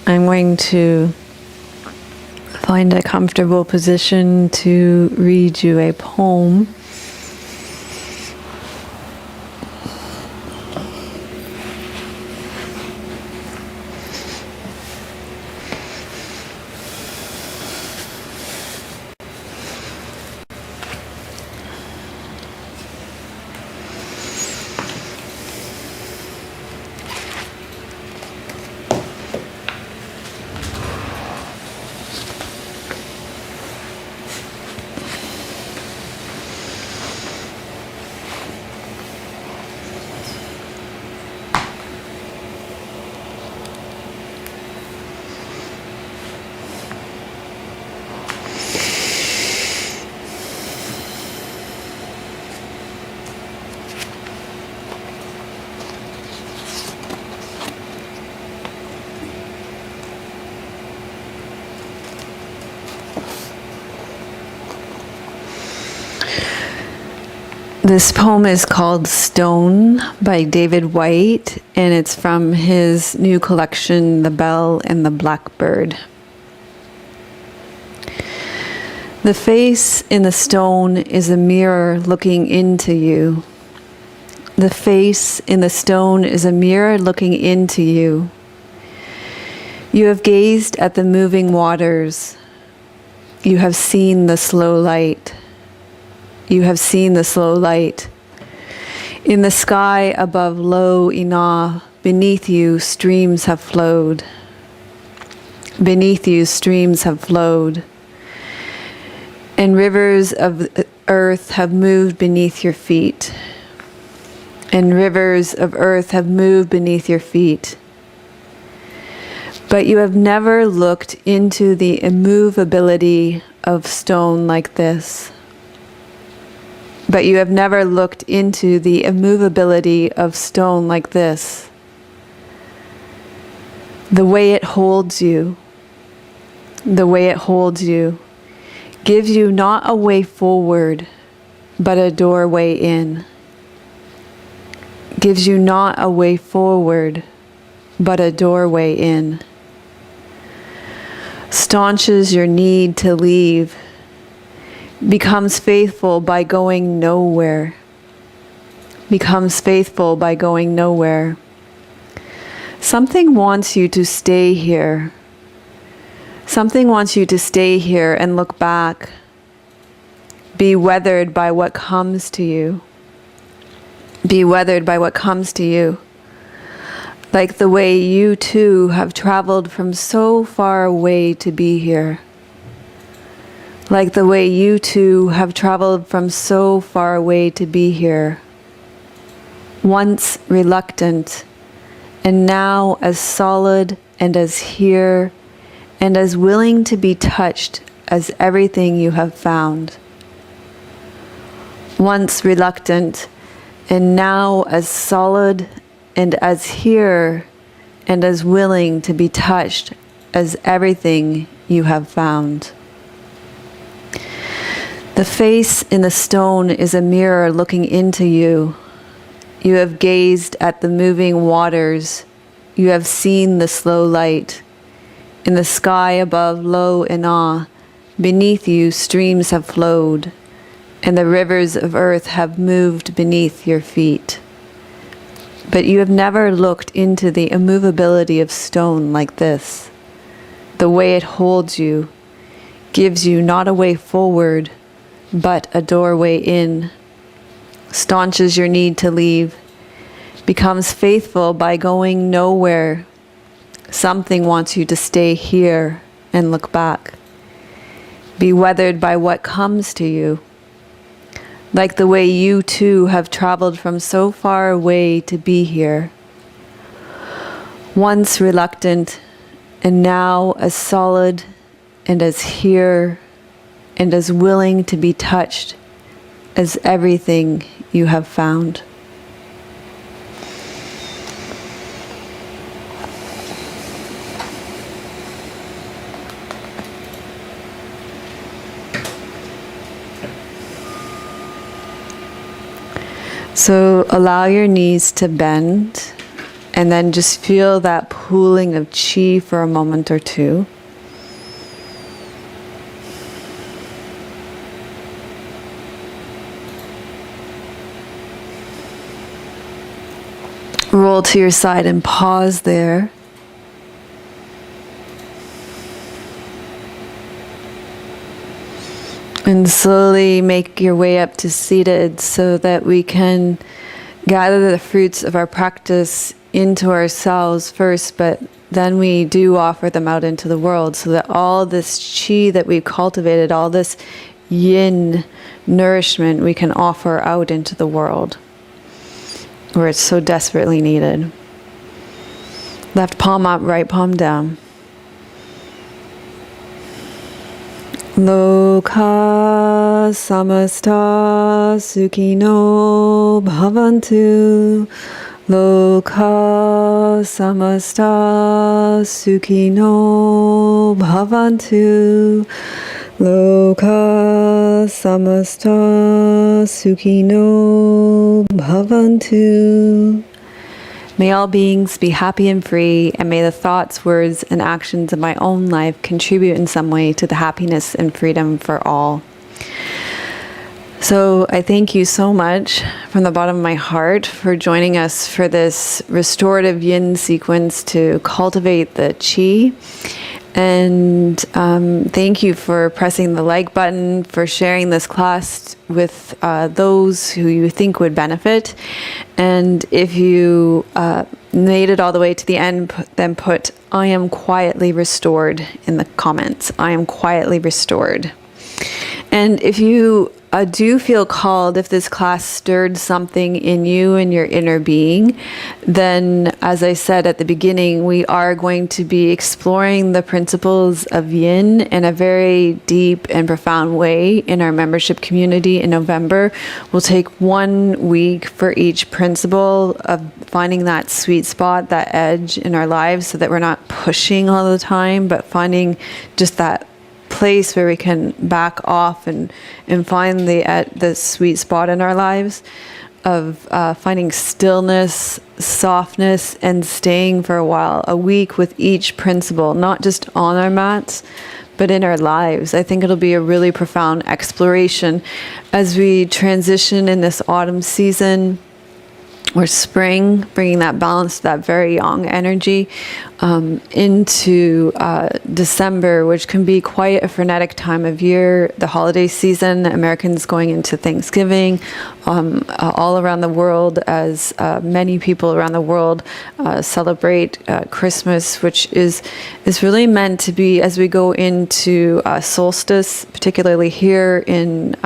I'm going to find a comfortable position to read you a poem. This poem is called Stone by David Whyte, and it's from his new collection, The Bell and the Blackbird. The face in the stone is a mirror looking into you. The face in the stone is a mirror looking into you. You have gazed at the moving waters. You have seen the slow light. You have seen the slow light. In the sky above Lo Ina, beneath you streams have flowed. Beneath you streams have flowed. And rivers of earth have moved beneath your feet. And rivers of earth have moved beneath your feet. But you have never looked into the immovability of stone like this. But you have never looked into the immovability of stone like this. The way it holds you, the way it holds you, gives you not a way forward, but a doorway in. Gives you not a way forward, but a doorway in. Staunches your need to leave, becomes faithful by going nowhere. Becomes faithful by going nowhere. Something wants you to stay here. Something wants you to stay here and look back. Be weathered by what comes to you. Be weathered by what comes to you. Like the way you too have traveled from so far away to be here. Like the way you too have traveled from so far away to be here. Once reluctant, and now as solid and as here, and as willing to be touched as everything you have found. Once reluctant, and now as solid and as here, and as willing to be touched as everything you have found. The face in the stone is a mirror looking into you. You have gazed at the moving waters. You have seen the slow light. In the sky above, low in awe, beneath you streams have flowed, and the rivers of earth have moved beneath your feet. But you have never looked into the immovability of stone like this. The way it holds you gives you not a way forward, but a doorway in, staunches your need to leave, becomes faithful by going nowhere. Something wants you to stay here and look back. Be weathered by what comes to you, like the way you too have traveled from so far away to be here. Once reluctant, and now as solid and as here and as willing to be touched as everything you have found. So allow your knees to bend, and then just feel that pooling of chi for a moment or two. Roll to your side and pause there. And slowly make your way up to seated so that we can gather the fruits of our practice into ourselves first, but then we do offer them out into the world so that all this chi that we've cultivated, all this yin nourishment, we can offer out into the world where it's so desperately needed. Left palm up, right palm down. Loka samasta sukhino bhavantu. Loka samasta sukhino bhavantu. Loka samasta sukhino bhavantu. May all beings be happy and free, and may the thoughts, words, and actions of my own life contribute in some way to the happiness and freedom for all. So I thank you so much from the bottom of my heart for joining us for this restorative yin sequence to cultivate the chi. And thank you for pressing the like button, for sharing this class with those who you think would benefit. And if you made it all the way to the end, then put "I am quietly restored" in the comments. I am quietly restored. And if you do feel called, if this class stirred something in you and your inner being, then as I said at the beginning, we are going to be exploring the principles of yin in a very deep and profound way in our membership community in November. We'll take 1 week for each principle of finding that sweet spot, that edge in our lives, so that we're not pushing all the time, but finding just that place where we can back off and find the sweet spot in our lives of finding stillness, softness, and staying for a while, a week with each principle, not just on our mats, but in our lives. I think it'll be a really profound exploration as we transition in this autumn season or spring, bringing that balance, that very young energy into December, which can be quite a frenetic time of year, the holiday season, Americans going into Thanksgiving, all around the world, as many people around the world celebrate Christmas, which is really meant to be, as we go into solstice, particularly here in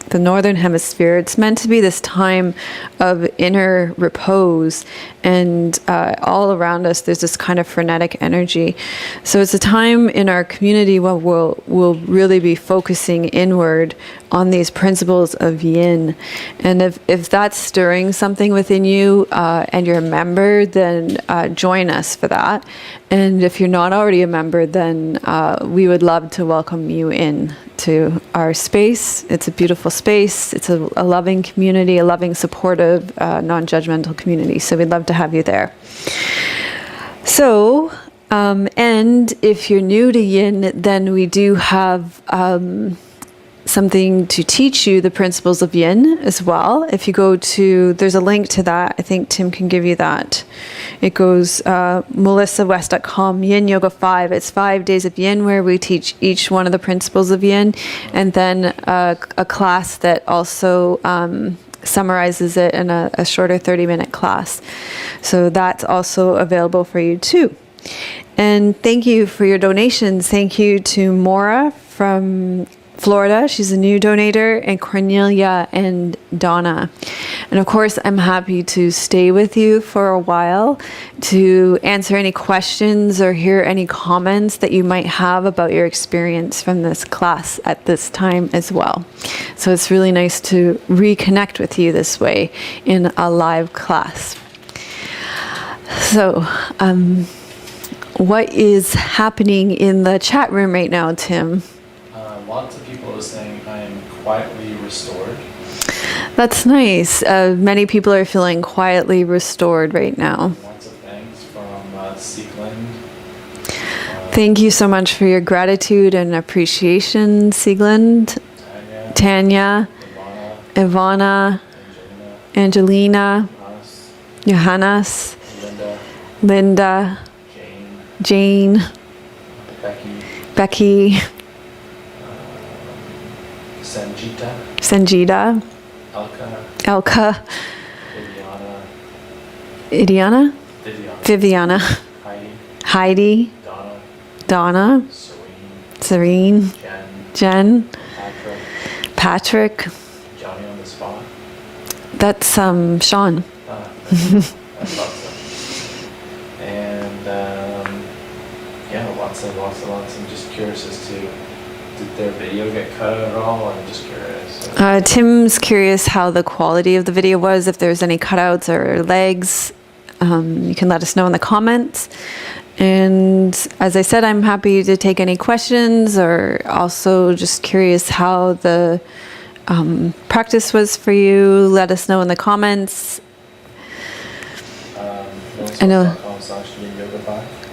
the northern hemisphere. It's meant to be this time of inner repose, and all around us there's this kind of frenetic energy. So it's a time in our community where we'll really be focusing inward on these principles of yin. And if that's stirring something within you and you're a member, then join us for that. And if you're not already a member, then we would love to welcome you in to our space. It's a beautiful space. It's a loving community, a loving, supportive, non-judgmental community. So we'd love to have you there. So, and if you're new to yin, then we do have something to teach you the principles of yin as well. If you go to, there's a link to that. I think Tim can give you that. It goes melissawest.com, Yin Yoga 5. It's 5 days of yin where we teach each one of the principles of yin, and then a class that also summarizes it in a shorter 30-minute class. So that's also available for you too. And thank you for your donations. Thank you to Maura from Florida. She's a new donator, and Cornelia and Donna. And of course, I'm happy to stay with you for a while to answer any questions or hear any comments that you might have about your experience from this class at this time as well. So it's really nice to reconnect with you this way in a live class. So, what is happening in the chat room right now, Tim? Lots of people are saying I am quietly restored. That's nice. Many people are feeling quietly restored right now. Lots of thanks from Sieglinde. Thank you so much for your gratitude and appreciation, Sieglinde, Tanya, Ivana, Angelina, Johannes, Linda, Jane, Becky, Sanjita, Elka, Idiana, Viviana, Heidi, Donna, Serene, Jen, Patrick. Johnny on the spot. That's Sean. That's awesome. And yeah, lots. I'm just curious as to, did their video get cut out at all? I'm just curious. Tim's curious how the quality of the video was, if there's any cutouts or legs. You can let us know in the comments. And as I said, I'm happy to take any questions, or also just curious how the practice was for you. Let us know in the comments. I know.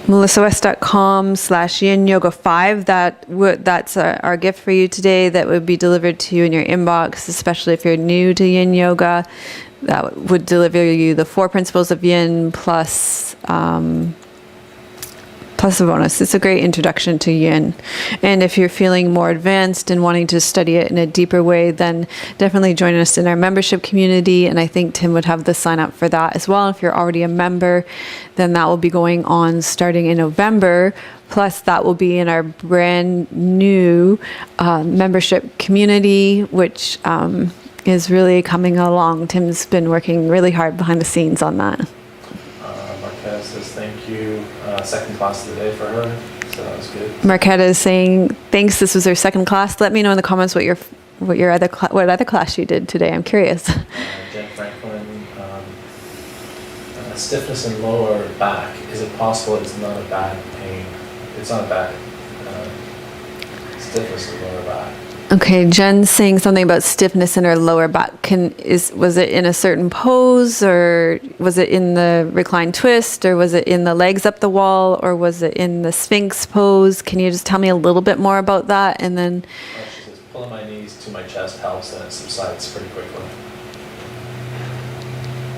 melissawest.com/yin yoga 5. That's our gift for you today, that would be delivered to you in your inbox, especially if you're new to yin yoga. That would deliver you the 4 principles of yin plus a bonus. It's a great introduction to yin. And if you're feeling more advanced and wanting to study it in a deeper way, then definitely join us in our membership community. And I think Tim would have the sign up for that as well. If you're already a member, then that will be going on starting in November. Plus, that will be in our brand new membership community, which is really coming along. Tim's been working really hard behind the scenes on that. Marquetta says thank you. Second class of the day for her, so that was good. Marquetta is saying thanks. This was her second class. Let me know in the comments what other class you did today. I'm curious. Jen Franklin, stiffness in lower back. Is it possible it's not a back pain? It's not a back stiffness in lower back. Okay, Jen's saying something about stiffness in her lower back. Was it in a certain pose, or was it in the reclined twist, or was it in the legs up the wall, or was it in the Sphinx pose? Can you just tell me a little bit more about that? And then she says pulling my knees to my chest helps, and it subsides pretty quickly.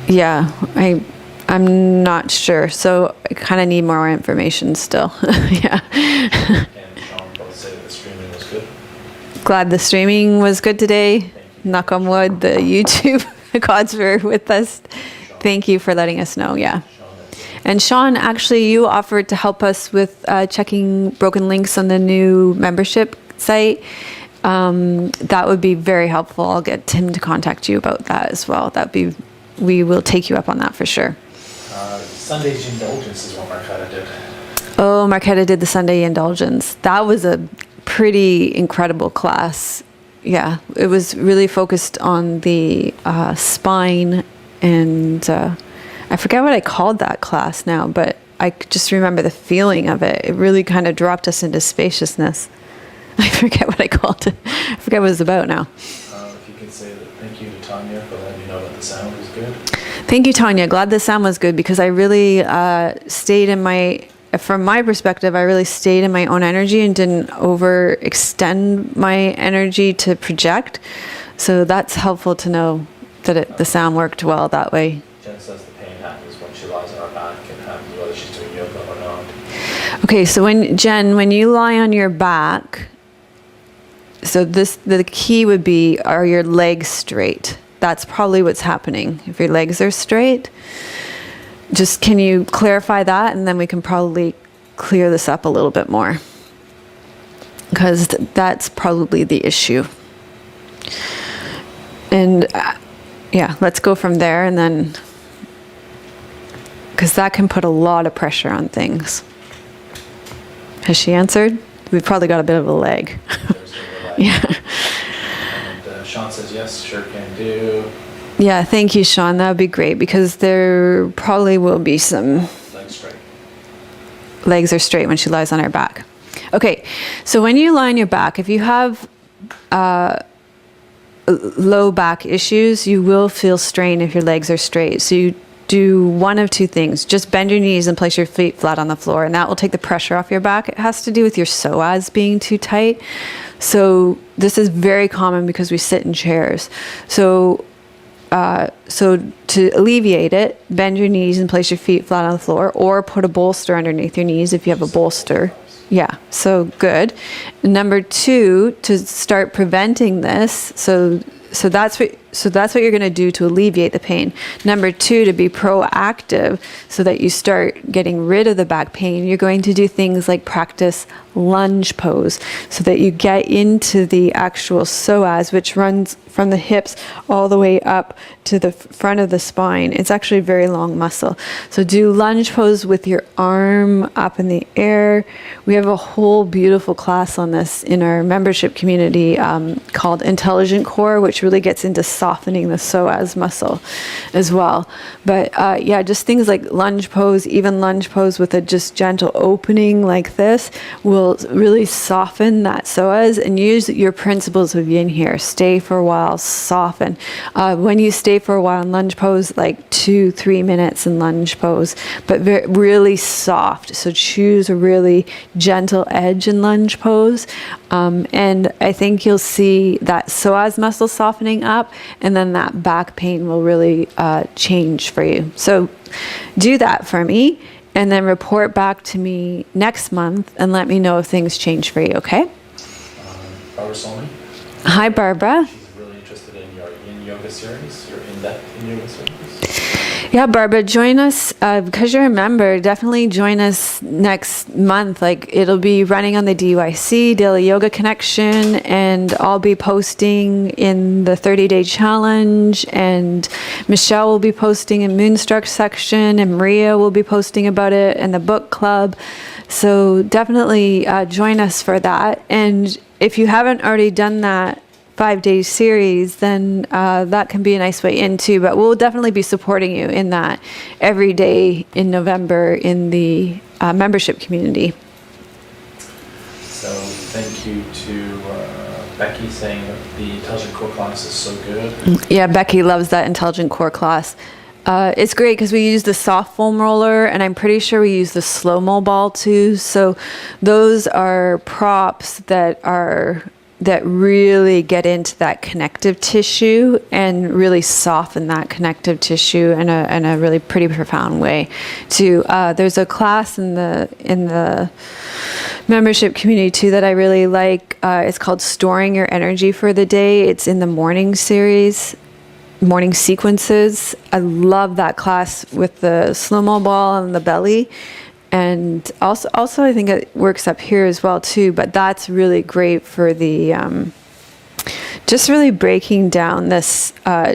Yeah, I'm not sure, so I kind of need more information still. Yeah. And Sean both say the streaming was good. Glad the streaming was good today. Knock on wood, the YouTube gods were with us. Thank you for letting us know. Yeah. And Sean, actually, you offered to help us with checking broken links on the new membership site. that would be very helpful. I'll get Tim to contact you about that as well. We will take you up on that for sure. Sunday's Indulgence is what Marquetta did. Oh, Marquetta did the Sunday Indulgence. That was a pretty incredible class. Yeah, it was really focused on the spine, and I forget what I called that class now, but I just remember the feeling of it. It really kind of dropped us into spaciousness. I forget what I called it. I forget what it was about now. If you could say that thank you to Tanya for letting me know that the sound was good. Thank you, Tanya. Glad the sound was good, because I really stayed in my... From my perspective, I really stayed in my own energy and didn't overextend my energy to project. So that's helpful to know that the sound worked well that way. Jen says the pain happens when she lies on her back and happens whether she's doing yoga or not. Okay, so when you lie on your back, so the key would be, are your legs straight? That's probably what's happening. If your legs are straight, just can you clarify that, and then we can probably clear this up a little bit more, because that's probably the issue. And yeah, let's go from there, and then, because that can put a lot of pressure on things. Has she answered? We've probably got a bit of a leg. Yeah. And Sean says yes, sure can do. Yeah, thank you, Sean. That would be great, because there probably will be some... Legs straight. Legs are straight when she lies on her back. Okay, so when you lie on your back, if you have low back issues, you will feel strain if your legs are straight. So you do one of two things. Just bend your knees and place your feet flat on the floor, and that will take the pressure off your back. It has to do with your psoas being too tight. So this is very common because we sit in chairs. So to alleviate it, bend your knees and place your feet flat on the floor, or put a bolster underneath your knees if you have a bolster. Yeah, so good. Number two, to start preventing this, so that's what you're going to do to alleviate the pain. Number two, to be proactive so that you start getting rid of the back pain, you're going to do things like practice lunge pose, so that you get into the actual psoas, which runs from the hips all the way up to the front of the spine. It's actually a very long muscle. So do lunge pose with your arm up in the air. We have a whole beautiful class on this in our membership community called Intelligent Core, which really gets into softening the psoas muscle as well. But yeah, just things like lunge pose, even lunge pose with a just gentle opening like this, will really soften that psoas. And use your principles of yin here. Stay for a while, soften. When you stay for a while in lunge pose, like 2-3 minutes in lunge pose, but really soft. So choose a really gentle edge in lunge pose. And I think you'll see that psoas muscle softening up, and then that back pain will really change for you. So do that for me, and then report back to me next month and let me know if things change for you, okay? Barbara Solney. Hi, Barbara. She's really interested in your yin yoga series, your in-depth yin yoga series. Yeah, Barbara, join us, because you're a member, definitely join us next month. Like, it'll be running on the DYC, Daily Yoga Connection, and I'll be posting in the 30-day challenge, and Michelle will be posting in Moonstruck section, and Maria will be posting about it in the book club. So definitely join us for that. And if you haven't already done that 5-day series, then that can be a nice way in too. But we'll definitely be supporting you in that every day in November in the membership community. So thank you to Becky saying that the Intelligent Core class is so good. Yeah, Becky loves that Intelligent Core class. It's great because we use the soft foam roller, and I'm pretty sure we use the slow-mo ball too. So those are props that really get into that connective tissue and really soften that connective tissue in a really pretty profound way too. There's a class in the membership community too that I really like. It's called Storing Your Energy for the Day. It's in the morning series, morning sequences. I love that class with the slow-mo ball and the belly. And also I think it works up here as well too, but that's really great for the just really breaking down this,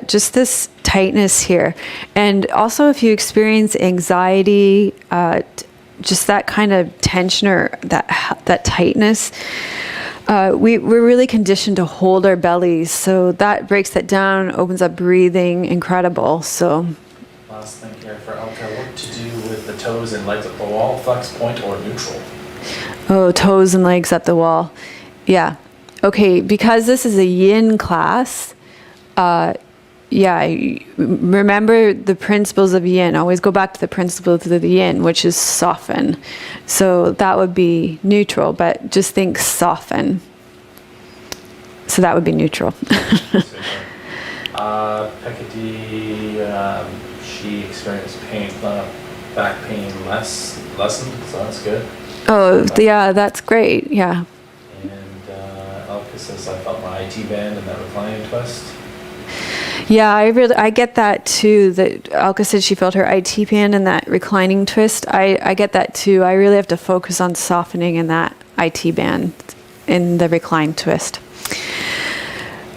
just this tightness here. And also if you experience anxiety, just that kind of tension or that tightness, we're really conditioned to hold our bellies. So that breaks that down, opens up breathing, incredible. So Last thing here for Alka, what to do with the toes and legs up the wall, flex, point, or neutral? oh, toes and legs up the wall. Yeah. Okay, because this is a yin class, remember the principles of yin. Always go back to the principles of the yin, which is soften. So that would be neutral, but just think soften. So that would be neutral. Pekati, she experienced pain, back pain lessened, so that's good. Oh, yeah, that's great. Yeah. And Alka says, I felt my IT band in that reclining twist. Yeah, I get that too. That Alka said she felt her IT band in that reclining twist. I get that too. I really have to focus on softening in that IT band in the reclined twist.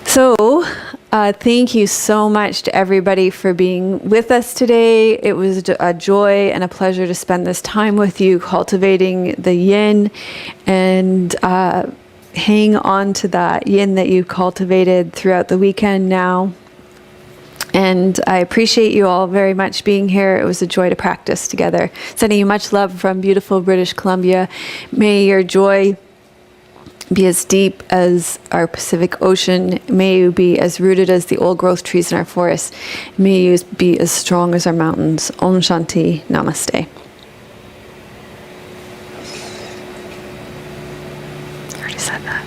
So, thank you so much to everybody for being with us today. It was a joy and a pleasure to spend this time with you, cultivating the yin, and hang on to that yin that you cultivated throughout the weekend now. And I appreciate you all very much being here. It was a joy to practice together. Sending you much love from beautiful British Columbia. May your joy be as deep as our Pacific Ocean. May you be as rooted as the old growth trees in our forests. May you be as strong as our mountains. Om Shanti. Namaste. I already said that.